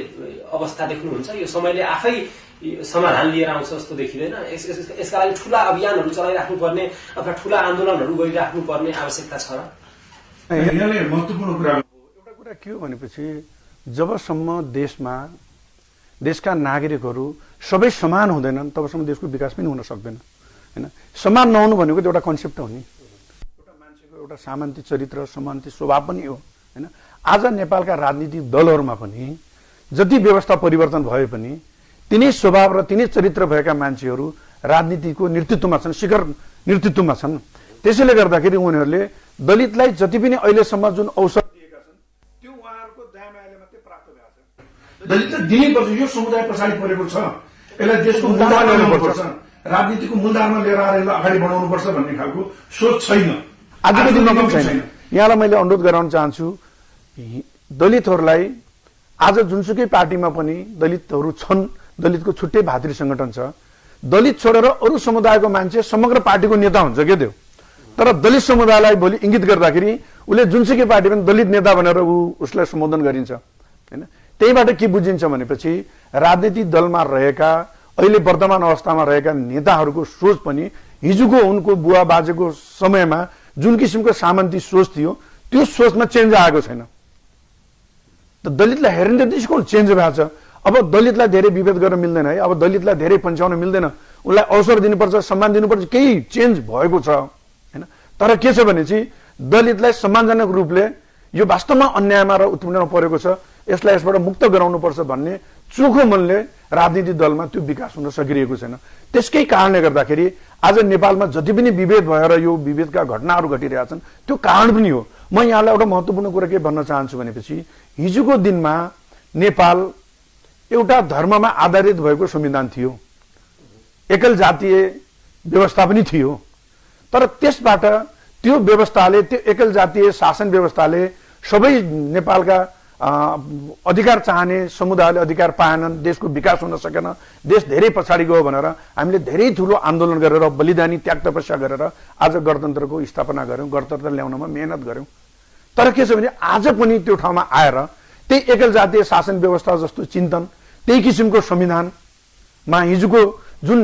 Speaker 2: अवस्था देख्नुहुन्छ। यो समयले आफै समाधान लिएर आउँछ जस्तो देखिँदैन। यसका लागि ठूला अभियानहरू चलाइराख्नुपर्ने अथवा ठूला आन्दोलनहरू गरिराख्नुपर्ने आवश्यकता छ र?
Speaker 1: यहाँले महत्त्वपूर्ण कुरा
Speaker 3: एउटा कुरा के हो भनेपछि जबसम्म देशका नागरिकहरू सबै समान हुँदैनन् तबसम्म देशको विकास पनि हुन सक्दैन हैन। समान नहुनु भनेको एउटा कन्सेप्ट हो नि, एउटा मान्छेको एउटा सामान्य चरित्र समान्य स्वभाव पनि हो हैन। आज नेपालका राजनीतिक दलहरूमा पनि जति व्यवस्था परिवर्तन भए पनि तिनै स्वभाव र तिनै चरित्र भएका मान्छेहरू राजनीतिको नेतृत्वमा छन्, शिखर नेतृत्वमा छन्। त्यसैले गर्दाखेरि उनीहरूले दलितलाई जति पनि अहिलेसम्म जुन अवसर दिएका छन् त्यो उहाँहरूको दयामायाले मात्रै प्राप्त भएको छ।
Speaker 1: दलितलाई दिनैपर्छ। यो समुदाय पछाडि परेको छ, यसलाई देशको मूलधारमा ल्याउनुपर्छ, राजनीतिको मूलधारमा लिएर आएर यसलाई अगाडि बढाउनुपर्छ भन्ने खालको सोच छैन,
Speaker 3: आजको दिनमा पनि छैन। यहाँलाई मैले अनुरोध गराउन चाहन्छु, दलितहरूलाई आज जुनसुकै पार्टीमा पनि दलितहरू छन्, दलितको छुट्टै भातृ संगठन छ। दलित छोडेर अरू समुदायको मान्छे समग्र पार्टीको नेता हुन्छ के त्यो, तर दलित समुदायलाई भोलि इंगित गर्दाखेरि उसले जुनसुकै पार्टी पनि दलित नेता भनेर उसलाई सम्बोधन गरिन्छ हैन। त्यहीबाट के बुझिन्छ भनेपछि राजनीतिक दलमा रहेका अहिले वर्तमान अवस्थामा रहेका नेताहरूको सोच पनि हिजोको उनको बुवा बाजेको समयमा जुन किसिमको सामन्ती सोच थियो त्यो सोचमा चेन्ज आएको छैन। त दलितलाई हेर्ने दृष्टिकोण चेन्ज भएको छ। अब दलितलाई धेरै विभेद गर्न मिल्दैन है, अब दलितलाई धेरै पन्छाउन मिल्दैन, उसलाई अवसर दिनुपर्छ, सम्मान दिनुपर्छ, केही चेन्ज भएको छ हैन। तर के छ भने चाहिँ दलितलाई सम्मानजनक रूपले यो वास्तवमा अन्यायमा र उत्पीडनमा परेको छ, यसलाई यसबाट मुक्त गराउनुपर्छ भन्ने चोखो मनले राजनीतिक दलमा त्यो विकास हुन सकिरहेको छैन। त्यसकै कारणले गर्दाखेरि आज नेपालमा जति पनि विभेद भएर यो विभेदका घटनाहरू घटिरहेका छन् त्यो कारण पनि हो। म यहाँलाई एउटा महत्त्वपूर्ण कुरा के भन्न चाहन्छु भनेपछि हिजोको दिनमा नेपाल एउटा धर्ममा आधारित भएको संविधान थियो, एकल जातीय व्यवस्था पनि थियो। तर त्यसबाट त्यो व्यवस्थाले, त्यो एकल जातीय शासन व्यवस्थाले सबै नेपालका अधिकार चाहने समुदायले अधिकार पाएनन्, देशको विकास हुन सकेन, देश धेरै पछाडि गयो भनेर हामीले धेरै ठूलो आन्दोलन गरेर बलिदानी त्याग तपस्या गरेर आज गणतन्त्रको स्थापना गर्यौं, गणतन्त्र ल्याउनमा मेहनत गर्यौं। तर के छ भने आज पनि त्यो ठाउँमा आएर त्यही एकल जातीय शासन व्यवस्था जस्तो चिन्तन, त्यही किसिमको संविधानमा हिजोको जुन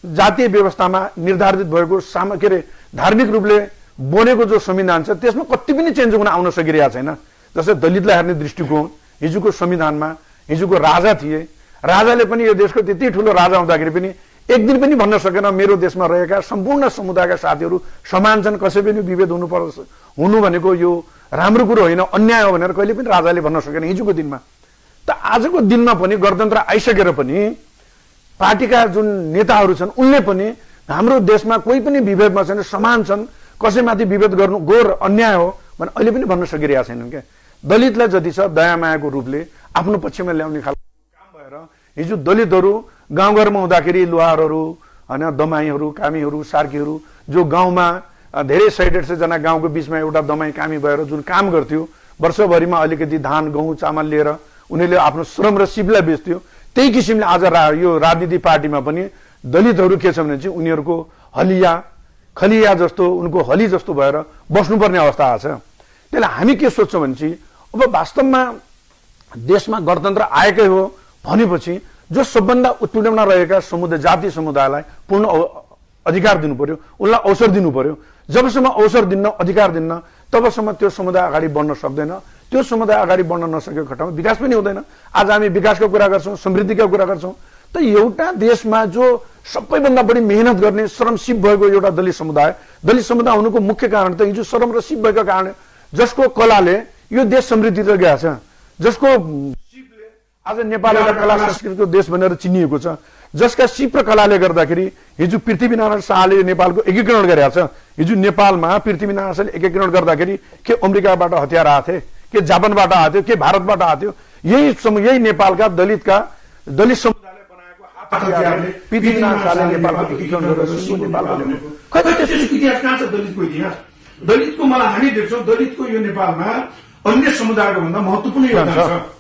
Speaker 3: जातीय व्यवस्थामा निर्धारित भएको के अरे धार्मिक रूपले बनेको जो संविधान छ त्यसमा कति पनि चेन्ज हुन आउन सकिरहेको छैन। जस्तै दलितलाई हेर्ने दृष्टिकोण हिजोको संविधानमा हिजोको राजा थिए, राजाले पनि यो देशको त्यति ठूलो राजा हुँदाखेरि पनि एक दिन पनि भन्न सकेन मेरो देशमा रहेका सम्पूर्ण समुदायका साथीहरू समान छन्, कसै पनि विभेद हुनु भनेको यो राम्रो कुरो होइन, अन्याय हो भनेर कहिले पनि राजाले भन्न सकेन हिजोको दिनमा। त आजको दिनमा पनि गणतन्त्र आइसकेर पनि पार्टीका जुन नेताहरू छन् उनले पनि हाम्रो देशमा कोही पनि विभेदमा छैन, समान छन्, कसैमाथि विभेद गर्नु घोर अन्याय हो भने अहिले पनि भन्न सकिरहेका छैनन् क्या। दलितलाई जति छ दयामायाको रूपले आफ्नो पक्षमा ल्याउने खालको काम भएर हिजो दलितहरू गाउँघरमा हुँदाखेरि लुहारहरू हैन, दमाईहरू, कामीहरू, सार्कीहरू जो गाउँमा धेरै 100-150 जना गाउँको बीचमा एउटा दमाई कामी भएर जुन काम गर्थ्यो, वर्षभरिमा अलिकति धान गहुँ चामल लिएर उनीहरूले आफ्नो श्रम र सिपलाई बेच्थ्यो, त्यही किसिमले आज यो राजनीतिक पार्टीमा पनि दलितहरू के छ भने चाहिँ उनीहरूको हलिया खलिया जस्तो उनको हली जस्तो भएर बस्नुपर्ने अवस्था आछ। त्यसलाई हामी के सोच्छौँ भने चाहिँ अब वास्तवमा देशमा गणतन्त्र आएकै हो भनेपछि जो सबभन्दा उत्पीडनमा रहेका समुदाय जातीय समुदायलाई पूर्ण अधिकार दिनु पर्यो, उनलाई अवसर दिनु पर्यो। जबसम्म अवसर दिन्न, अधिकार दिन्न, तबसम्म त्यो समुदाय अगाडि बढ्न सक्दैन। त्यो समुदाय अगाडि बढ्न नसकेको खण्डमा विकास पनि हुँदैन। आज हामी विकासको कुरा गर्छौँ, समृद्धिको कुरा गर्छौँ, त एउटा देशमा जो सबैभन्दा बढी मेहनत गर्ने श्रम सिप भएको एउटा दलित समुदाय हुनुको मुख्य कारण त हिजो श्रम र सिप भएको कारण, जसको कलाले यो देश समृद्धितिर गएको छ, जसको सिपले आज नेपाल एउटा कला संस्कृतिको देश भनेर चिनिएको छ, जसका सिप र कलाले गर्दाखेरि हिजो पृथ्वीनारायण शाहले नेपालको एकीकरण गरेका छ। हिजो नेपालमा पृथ्वीनारायण शाहले एकीकरण गर्दाखेरि के अमेरिकाबाट हतियार आएको थिए, के जापानबाट आएको थियो, के भारतबाट आएको थियो, यही नेपालका दलित समुदायले बनाएको हतियारले पृथ्वीनारायण शाहले नेपालको एकीकरण गरेर नेपाल बनाएको।
Speaker 1: खै त्यसको इतिहास कहाँ छ दलितको इतिहास? दलितको मलाई हामी देख्छौँ दलितको यो नेपालमा अन्य समुदायको भन्दा महत्वपूर्ण योगदान छ।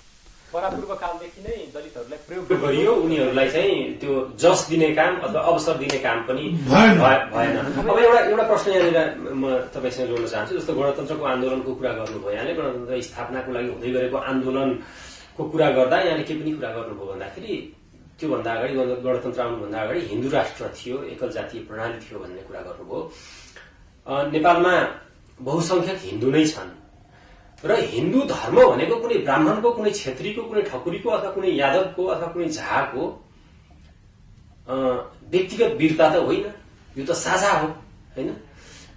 Speaker 2: परापूर्व कालदेखि नै दलितहरूलाई प्रयोग गरियो, उनीहरूलाई चाहिँ त्यो जस दिने काम अथवा अवसर दिने काम पनि भएन। अब एउटा प्रश्न यहाँनिर म तपाईँसँग जोड्न चाहन्छु। जस्तो गणतन्त्रको आन्दोलनको कुरा गर्नुभयो, यहाँले गणतन्त्र स्थापनाको लागि हुँदै गरेको आन्दोलनको कुरा गर्दा यहाँले के पनि कुरा गर्नुभयो भन्दाखेरि त्योभन्दा अगाडि गणतन्त्र आउनुभन्दा अगाडि हिन्दू राष्ट्र थियो, एकल जातीय प्रणाली थियो भन्ने कुरा गर्नुभयो। नेपालमा बहुसंख्यक हिन्दू नै छन् र हिन्दू धर्म भनेको कुनै ब्राह्मणको, कुनै क्षेत्रीको, कुनै ठकुरीको अथवा कुनै यादवको अथवा कुनै झाको व्यक्तिगत वीरता त होइन, यो त साझा हो होइन।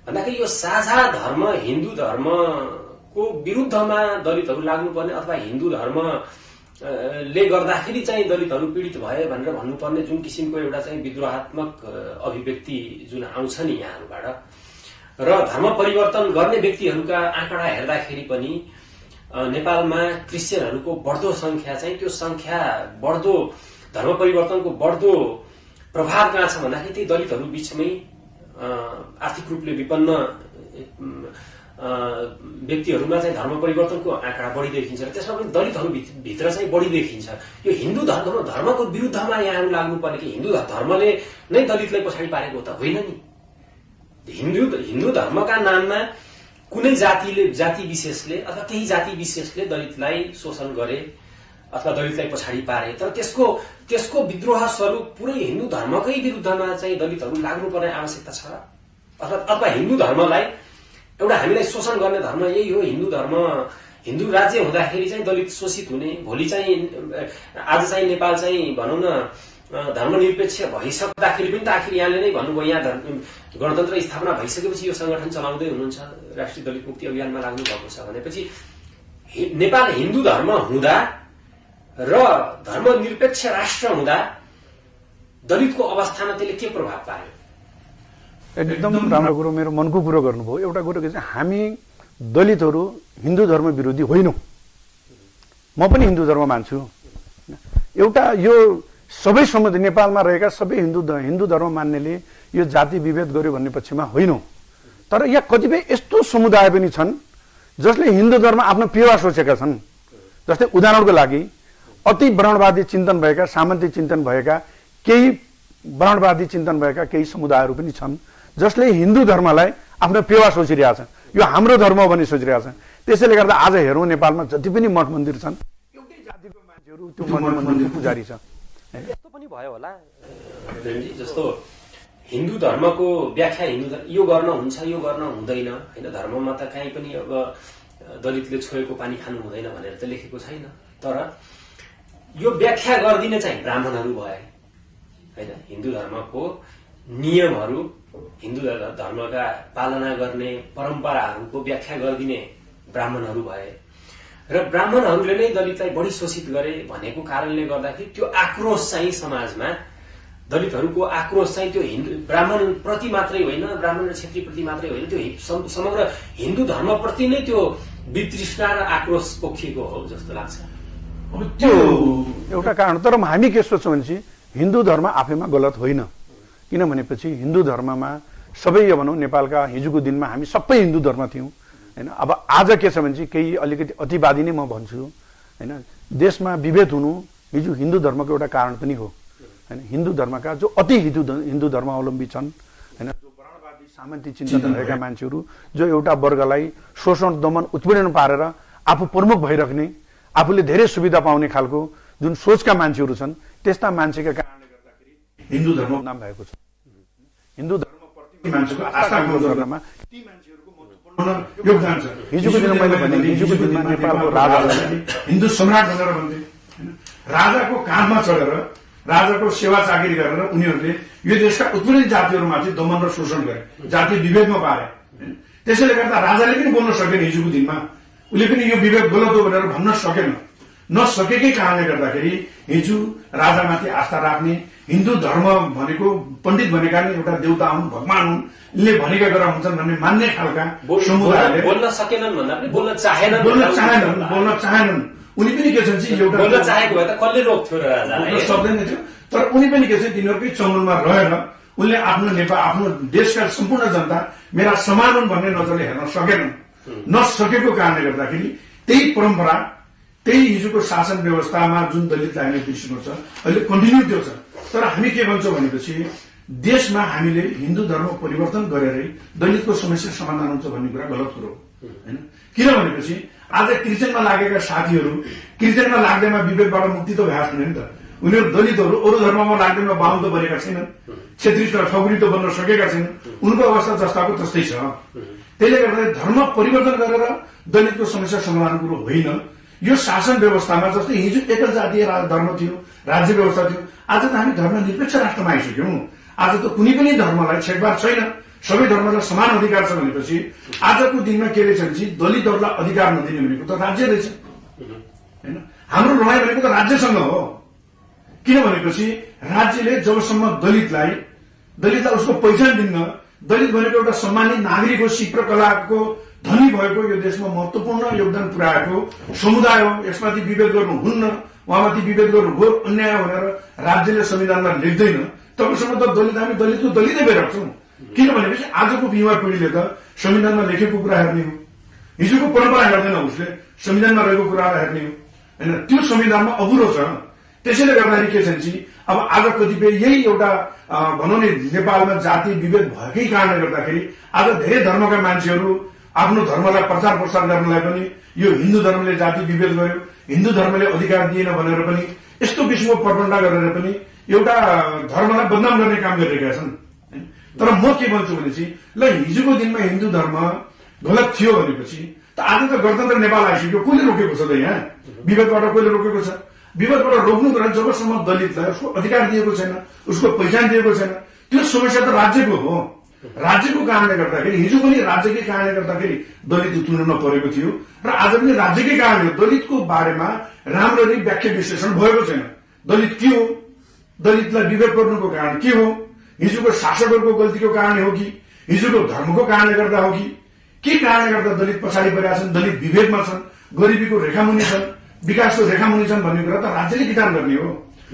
Speaker 2: भन्दाखेरि यो साझा धर्म हिन्दू धर्मको विरुद्धमा दलितहरू लाग्नुपर्ने अथवा हिन्दू धर्मले गर्दाखेरि चाहिँ दलितहरू पीडित भए भनेर भन्नुपर्ने जुन किसिमको एउटा चाहिँ विद्रोहात्मक अभिव्यक्ति जुन आउँछ नि यहाँहरूबाट र धर्म परिवर्तन गर्ने व्यक्तिहरूका आँकडा हेर्दाखेरि पनि नेपालमा क्रिस्चियनहरूको बढ्दो संख्या चाहिँ त्यो संख्या बढ्दो धर्म परिवर्तनको बढ्दो प्रभाव कहाँ छ भन्दाखेरि त्यही दलितहरू बीचमै आर्थिक रूपले विपन्न व्यक्तिहरूमा चाहिँ धर्म परिवर्तनको आँकडा बढी देखिन्छ र त्यसमा पनि दलितहरू भित्र चाहिँ बढी देखिन्छ। यो हिन्दू धर्मको विरुद्धमा यहाँहरू लाग्नुपर्ने कि हिन्दू धर्मले नै दलितलाई पछाडि पारेको त होइन नि। हिन्दू धर्मका नाममा कुनै जाति विशेषले अथवा केही जाति विशेषले दलितलाई शोषण गरे अथवा दलितलाई पछाडि पारे, तर त्यसको विद्रोह स्वरूप पुरै हिन्दू धर्मकै विरुद्धमा चाहिँ दलितहरू लाग्नुपर्ने आवश्यकता छ अथवा हिन्दू धर्मलाई एउटा हामीलाई शोषण गर्ने धर्म यही हो हिन्दू धर्म। हिन्दू राज्य हुँदाखेरि चाहिँ दलित शोषित हुने, भोलि चाहिँ आज चाहिँ नेपाल चाहिँ भनौँ न धर्मनिरपेक्ष भइसक्दाखेरि पनि त आखिर यहाँले नै भन्नुभयो यहाँ गणतन्त्र स्थापना भइसकेपछि यो संगठन चलाउँदै हुनुहुन्छ, राष्ट्रिय दलित मुक्ति अभियानमा लाग्नु भएको छ भनेपछि नेपाल हिन्दू धर्म हुँदा र धर्मनिरपेक्ष राष्ट्र हुँदा दलितको अवस्थामा त्यसले के प्रभाव पार्यो?
Speaker 3: एकदम राम्रो कुरो, मेरो मनको कुरो गर्नुभयो। एउटा कुरो के चाहिँ हामी दलितहरू हिन्दू धर्म विरोधी होइनौँ, म पनि हिन्दू धर्म मान्छु। एउटा यो सबै समुदाय नेपालमा रहेका सबै हिन्दू धर्म मान्नेले यो जाति विभेद गर्यो भन्ने पक्षमा होइनौँ, तर यहाँ कतिपय यस्तो समुदाय पनि छन् जसले हिन्दू धर्म आफ्नो पेवा सोचेका छन्। जस्तै उदाहरणको लागि अति वर्णवादी चिन्तन भएका, सामन्ती चिन्तन भएका, केही वर्णवादी चिन्तन भएका केही समुदायहरू पनि छन् जसले हिन्दू धर्मलाई आफ्नो पेवा सोचिरहेका छन्, यो हाम्रो धर्म हो भनी सोचिरहेका छन्। त्यसैले गर्दा आज हेरौँ नेपालमा जति पनि मठ मन्दिर छन् एउटै जातिको मान्छेहरू त्यो मठ मन्दिर पुजारी छ।
Speaker 2: यस्तो पनि भयो होला जस्तो हिन्दू धर्मको व्याख्या यो गर्न हुन्छ यो गर्न हुँदैन होइन, धर्ममा त कहीँ पनि अब दलितले छोएको पानी खानु हुँदैन भनेर त लेखेको छैन, तर यो व्याख्या गरिदिने चाहिँ ब्राह्मणहरू भए होइन। हिन्दू धर्मको नियमहरू, हिन्दू धर्मका पालना गर्ने परम्पराहरूको व्याख्या गरिदिने ब्राह्मणहरू भए र ब्राह्मणहरूले नै दलितलाई बढी शोषित गरे भनेको कारणले गर्दाखेरि त्यो आक्रोश चाहिँ समाजमा दलितहरूको आक्रोश चाहिँ त्यो हिन्दू ब्राह्मण प्रति मात्रै होइन, ब्राह्मण र क्षेत्री प्रति मात्रै होइन, त्यो समग्र हिन्दू धर्मप्रति नै त्यो वितृष्णा र आक्रोश पोखिएको हो जस्तो लाग्छ।
Speaker 3: त्यो एउटा कारण। तर हामी के सोच्छौँ भने चाहिँ हिन्दू धर्म आफैमा गलत होइन, किनभनेपछि हिन्दू धर्ममा सबै यो भनौँ नेपालका हिजोको दिनमा हामी सबै हिन्दू धर्म थियौँ होइन। अब आज के छ भने चाहिँ केही अलिकति अतिवादी नै म भन्छु होइन, देशमा विभेद हुनु हिजो हिन्दू धर्मको एउटा कारण पनि हो होइन। हिन्दू धर्मका जो अति हिन्दू धर्मावलम्बी छन् होइन, जो वर्णवादी सामन्ती चिन्तन भएका मान्छेहरू जो एउटा वर्गलाई शोषण दमन उत्पीडन पारेर आफू प्रमुख भइराख्ने, आफूले धेरै सुविधा पाउने खालको जुन सोचका मान्छेहरू छन् त्यस्ता मान्छेका कारणले गर्दाखेरि
Speaker 1: हिन्दू धर्म
Speaker 3: नाम भएको छ। हिन्दू धर्मप्रति मान्छेको आस्थाको गर्नमा ती मान्छेहरूको महत्त्वपूर्ण योगदान छ। हिजोको दिनमा मैले भने हिजोको दिनमा नेपालको राजालाई
Speaker 1: हिन्दू सम्राट भनेर भन्थे होइन। राजाको काँधमा चढेर राजाको सेवा चाकरी गरेर उनीहरूले यो देशका उत्पीडित जातिहरूमाथि दमन र शोषण गरे, जातीय विभेदमा पारे। त्यसैले गर्दा राजाले पनि बोल्न सकेन हिजोको दिनमा, उसले पनि यो विभेद गलत हो भनेर भन्न सकेन। नसकेकै कारणले गर्दाखेरि हिजो राजामाथि आस्था राख्ने, हिन्दू धर्म भनेको पण्डित भनेका नि एउटा देउता हुन्, भगवान हुन्, यिनले भनेका कुरा हुन्छन् भन्ने मान्ने खालका समुदायले
Speaker 2: बोल्न सकेनन् भन्दा पनि बोल्न चाहेनन्। उनी पनि के छन् चाहिँ एउटा बोल्न चाहेको भए त कसले रोक्थ्यो र राजाले
Speaker 1: सक्दैन थियो, तर उनी पनि के छ तिनीहरूकै चङ्गलमा रहेर उनले आफ्नो देशका सम्पूर्ण जनता मेरा समान हुन् भन्ने नजरले हेर्न सकेनन्। नसकेको कारणले गर्दाखेरि त्यही परम्परा त्यही हिजोको शासन व्यवस्थामा जुन दलितलाई हामी बिर्सिनु छ अहिले कन्टिन्यू त्यो छ। तर हामी के भन्छौँ भनेपछि देशमा हामीले हिन्दू धर्म परिवर्तन गरेरै दलितको समस्या समाधान हुन्छ भन्ने कुरा गलत कुरो हो हैन। किनभनेपछि आज क्रिस्चियनमा लागेका साथीहरू क्रिस्चियनमा लाग्दैमा विवेकबाट मुक्ति त भएका छैन नि त। उनीहरू दलितहरू अरू धर्ममा लाग्दैमा बाहुन त बनेका छैनन्, क्षेत्रीय ठकुरी त बन्न सकेका छैनन्, उनको अवस्था जस्ताको तस्तै छ। त्यसले गर्दा धर्म परिवर्तन गरेर दलितको समस्या समाधान कुरो होइन। यो शासन व्यवस्थामा जस्तै हिजो एकल जातीय धर्म थियो, राज्य व्यवस्था थियो, आज त हामी धर्मनिरपेक्ष राष्ट्रमा आइसक्यौं। आज त कुनै पनि धर्मलाई छेकबार छैन, सबै धर्मलाई समान अधिकार छ भनेपछि आजको दिनमा के रहेछ भने दलितहरूलाई अधिकार नदिने भनेको त राज्य रहेछ हैन। हाम्रो लडाईँ भनेको त राज्यसँग हो। किनभनेपछि राज्यले जबसम्म दलितलाई उसको पहिचान दिन्न, दलित भनेको एउटा सम्मानित नागरिक हो, सिप र कलाको धनी भएको यो देशमा महत्वपूर्ण योगदान पुर्याएको समुदाय हो, यसमाथि विभेद गर्नु हुन्न, उहाँमाथि विभेद गर्नु घोर अन्याय भनेर राज्यले संविधानमा लेख्दैन, तबसम्म त हामी दलितको दलितै भइरहेछौँ। किनभनेपछि आजको युवा पिँढीले त संविधानमा लेखेको कुरा हेर्ने हो, हिजोको परम्परा हेर्दैन, उसले संविधानमा रहेको कुरालाई हेर्ने हो हैन। त्यो संविधानमा अधुरो छ। त्यसैले गर्दाखेरि के छ अब आज कतिपय यही एउटा भनौँ नि नेपालमा जातीय विभेद भएकै कारणले गर्दाखेरि आज धेरै धर्मका मान्छेहरू आफ्नो धर्मलाई प्रचार प्रसार गर्नलाई पनि यो हिन्दू धर्मले जाति विभेद गर्यो, हिन्दू धर्मले अधिकार दिएन भनेर पनि यस्तो किसिमको प्रबन्ध गरेर पनि एउटा धर्मलाई बदनाम गर्ने काम गरिरहेका छन्। तर म के भन्छु भनेपछि ल हिजोको दिनमा हिन्दू धर्म गलत थियो भनेपछि त आज त गणतन्त्र नेपाल आइसक्यो, कसले रोकेको छ त? यहाँ विभेदबाट कसले रोकेको छ? विवादबाट रोक्नु कुरा जबसम्म दलितलाई उसको अधिकार दिएको छैन, उसको पहिचान दिएको छैन, त्यो समस्या त राज्यको हो। राज्यको कारणले गर्दाखेरि हिजो पनि राज्यकै कारणले गर्दाखेरि दलित उत्पन्न नपरेको थियो र आज पनि राज्यकै कारणले दलितको बारेमा राम्ररी व्याख्या विश्लेषण भएको छैन। दलित के हो, दलितलाई विभेद गर्नुको कारण के हो, हिजोको शासकहरूको गल्तीको कारणले हो कि हिजोको धर्मको कारणले गर्दा हो कि के कारणले गर्दा दलित पछाडि परेका छन्, दलित विभेदमा छन्, गरिबीको रेखामुनि छन्, विकासको रेखामुनि छन् भन्ने कुरा त राज्यले विधान गर्ने हो।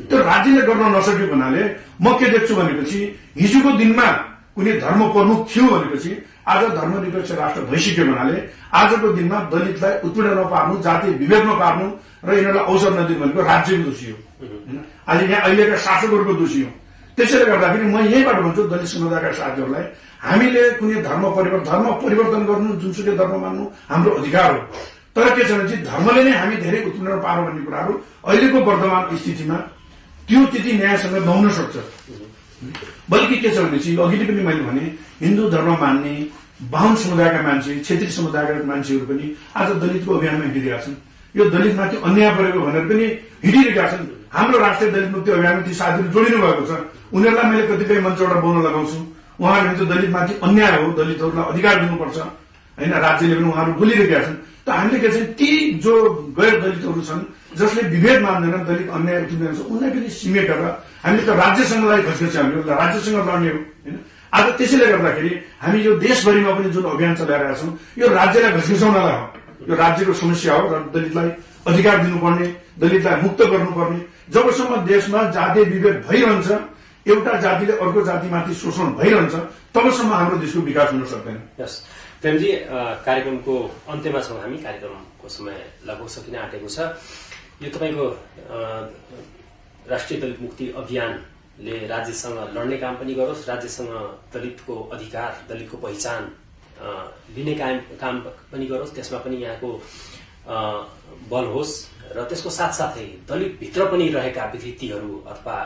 Speaker 1: त्यो राज्यले गर्न नसकेको हुनाले म के देख्छु भनेपछि हिजोको दिनमा कुनै धर्म प्रमुख थियो भनेपछि आज धर्मनिरपेक्ष राष्ट्र भइसक्यो हुनाले आजको दिनमा दलितलाई उत्पीडन नपार्नु, जातीय विभेदमा पार्नु र यिनीहरूलाई अवसर नदिनु भनेको राज्यको दोषी हो हैन। आज यहाँ अहिलेका शासकहरूको दोषी हो। त्यसैले गर्दाखेरि म यहीँबाट भन्छु दलित समुदायका साथीहरूलाई हामीले कुनै धर्म परिवर्तन गर्नु, जुनसुकै धर्म मान्नु हाम्रो अधिकार हो। तर के छ भने धर्मले नै हामी धेरै उत्पीडन पारौँ भन्ने कुराहरू अहिलेको वर्तमान स्थितिमा त्यो त्यति न्यायसँग नहुन सक्छ। बल्कि के छ भनेपछि अघि पनि मैले भने हिन्दू धर्म मान्ने बाहुन समुदायका मान्छे, क्षेत्रीय समुदायका मान्छेहरू पनि आज दलितको अभियानमा हिँडिरहेका छन्। यो दलितमाथि अन्याय परेको भनेर पनि हिँडिरहेका छन्। हाम्रो राष्ट्रिय दलित मुक्ति अभियानमा ती साथीहरू जोडिनु भएको छ। उनीहरूलाई मैले कतिपय मञ्चबाट बोल्न लगाउँछु। उहाँहरूले चाहिँ दलितमाथि अन्याय हो, दलितहरूलाई अधिकार दिनुपर्छ हैन, राज्यले पनि उहाँहरू बोलिरहेका छन्। त हामीले के छ ती जो गैर दलितहरू छन् जसले विभेद मान्दैनन्, दलित अन्याय उत्पीडन छ, उनलाई पनि सिमेटेर हामीले त राज्यसँगलाई घस्केछ, हामीले राज्यसँग लड्ने हो हैन। आज त्यसैले गर्दाखेरि हामी यो देशभरिमा पनि जुन अभियान चलाइरहेका छौँ यो राज्यलाई घस्किसाउनलाई हो। यो राज्यको समस्या हो र दलितलाई अधिकार दिनुपर्ने, दलितलाई मुक्त गर्नुपर्ने। जबसम्म देशमा जातीय विभेद भइरहन्छ, एउटा जातिले अर्को जातिमाथि शोषण भइरहन्छ, तबसम्म हाम्रो देशको विकास हुन सक्दैन।
Speaker 2: प्रेमजी, कार्यक्रमको अन्त्यमा छौँ हामी। कार्यक्रमको समय लगभग सकिन आँटेको छ। यो तपाईँको राष्ट्रिय दलित मुक्ति अभियानले राज्यसँग लड्ने काम पनि गरोस्, राज्यसँग दलितको अधिकार, दलितको पहिचान लिने काम पनि गरोस्, त्यसमा पनि यहाँको बल होस् र त्यसको साथसाथै दलितभित्र पनि रहेका विकृतिहरू अथवा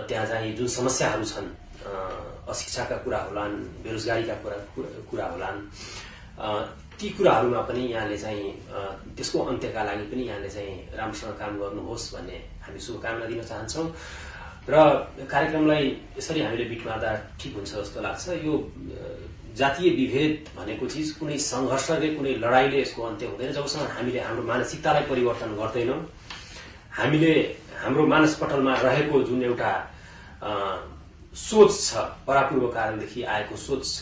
Speaker 2: त्यहाँ चाहिँ जुन समस्याहरू छन्, अशिक्षाका कुरा होलान्, बेरोजगारीका कुरा होलान्, ती कुराहरूमा पनि यहाँले चाहिँ त्यसको अन्त्यका लागि पनि यहाँले चाहिँ राम्रोसँग काम गर्नुहोस् भन्ने हामी शुभकामना दिन चाहन्छौँ। र कार्यक्रमलाई यसरी हामीले बिट मार्दा ठिक हुन्छ जस्तो लाग्छ। यो जातीय विभेद भनेको चिज कुनै सङ्घर्षले, कुनै लडाईले यसको अन्त्य हुँदैन जबसम्म हामीले हाम्रो मानसिकतालाई परिवर्तन गर्दैनौँ। हामीले हाम्रो मानसपटलमा रहेको जुन एउटा सोच छ, परापूर्व कालदेखि आएको सोच छ,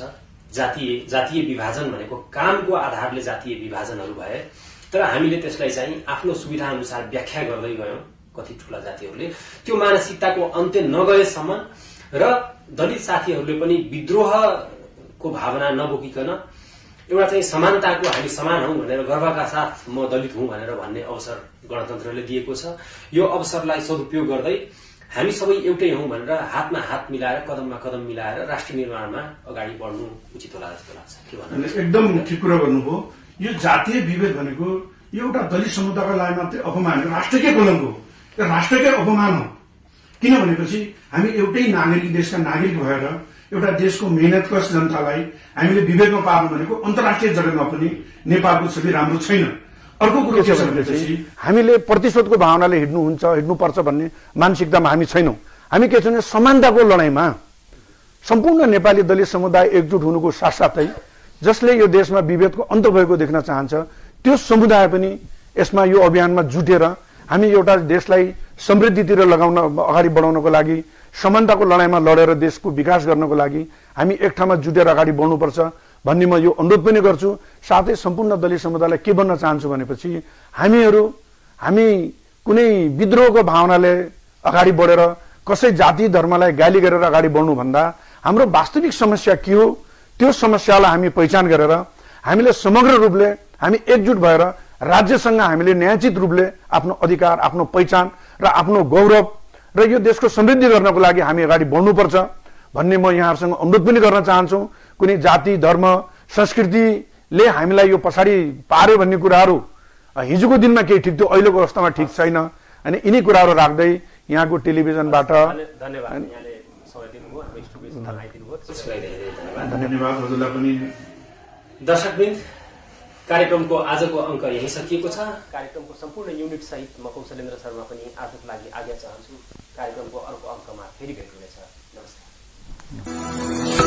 Speaker 2: जातीय विभाजन भनेको कामको आधारले जातीय विभाजनहरू भए, तर हामीले त्यसलाई चाहिँ आफ्नो सुविधा अनुसार व्याख्या गर्दै गयौं कति ठूला जातिहरूले। त्यो मानसिकताको अन्त्य नगएसम्म र दलित साथीहरूले पनि विद्रोहको भावना नबोकिकन एउटा चाहिँ समानताको हामी समान हौं भनेर गर्वका साथ म दलित हुँ भनेर भन्ने अवसर गणतन्त्रले दिएको छ। यो अवसरलाई सदुपयोग गर्दै हामी सबै एउटै हौं भनेर हातमा हात मिलाएर कदममा कदम मिलाएर राष्ट्र निर्माणमा अगाडि बढ्नु उचित होला जस्तो लाग्छ। के भन्नु?
Speaker 1: एकदम ठिक कुरा गर्नुभयो। यो जातीय विभेद भनेको यो एउटा दलित समुदायको लागि मात्रै अपमान हो, राष्ट्रकै कलङ्क हो, राष्ट्रकै अपमान हो। किनभनेपछि हामी एउटै नागरिक, देशका नागरिक भएर एउटा देशको मेहनतकश जनतालाई हामीले विभेदमा पार्नु भनेको अन्तर्राष्ट्रिय जगतमा पनि नेपालको छवि राम्रो छैन। अर्को कुरो के छ भनेपछि
Speaker 3: हामीले प्रतिशोधको भावनाले हिड्नुपर्छ भन्ने मानसिकतामा हामी छैनौं। हामी के छौँ, समानताको लडाईँमा सम्पूर्ण नेपाली दलित समुदाय एकजुट हुनुको साथसाथै जसले यो देशमा विभेदको अन्त भएको देख्न चाहन्छ त्यो समुदाय पनि यसमा यो अभियानमा जुटेर हामी एउटा देशलाई समृद्धितिर लगाउन, अगाडि बढाउनको लागि, समानताको लडाईँमा लडेर देशको विकास गर्नको लागि हामी एक ठाउँमा जुटेर अगाडि बढ्नुपर्छ भन्ने म यो अनुरोध पनि गर्छु। साथै सम्पूर्ण दलित समुदायलाई के भन्न चाहन्छु भनेपछि हामी कुनै विद्रोहको भावनाले अगाडि बढेर कसै जाति धर्मलाई गाली गरेर अगाडि बढ्नु भन्दा हाम्रो वास्तविक समस्या के हो त्यो समस्यालाई हामी पहिचान गरेर हामीले समग्र रूपले हामी एकजुट भएर राज्यसँग हामीले न्यायोचित रूपले आफ्नो अधिकार, आफ्नो पहिचान र आफ्नो गौरव र यो देशको समृद्धि गर्नको लागि हामी अगाडि बढ्नुपर्छ भन्ने म यहाँहरुसँग अनुरोध पनि गर्न चाहन्छु। कुनै जाति, धर्म, संस्कृतिले हामीलाई यो पछाडि पार्यो भन्ने कुराहरू हिजोको दिनमा केही ठिक थियो, अहिलेको अवस्थामा ठिक छैन। अनि यिनी कुराहरू राख्दै यहाँको टेलिभिजनबाट
Speaker 2: धन्यवाद। यहाँले समय दिनुभयो, हाम्रो स्टुडियोमा आइदिनुभयो, त्यसको लागि धेरै धन्यवाद।
Speaker 1: धन्यवाद हजुरलाई पनि।
Speaker 2: दर्शकवृन्द, कार्यक्रमको आजको अङ्क यही सकिएको छ। कार्यक्रमको सम्पूर्ण युनिट सहित म कौशलेन्द्र शर्मा पनि आजको लागि आज्ञा चाहन्छु। कार्यक्रमको अर्को अङ्कमा फेरि भेट हुनेछ। नमस्कार।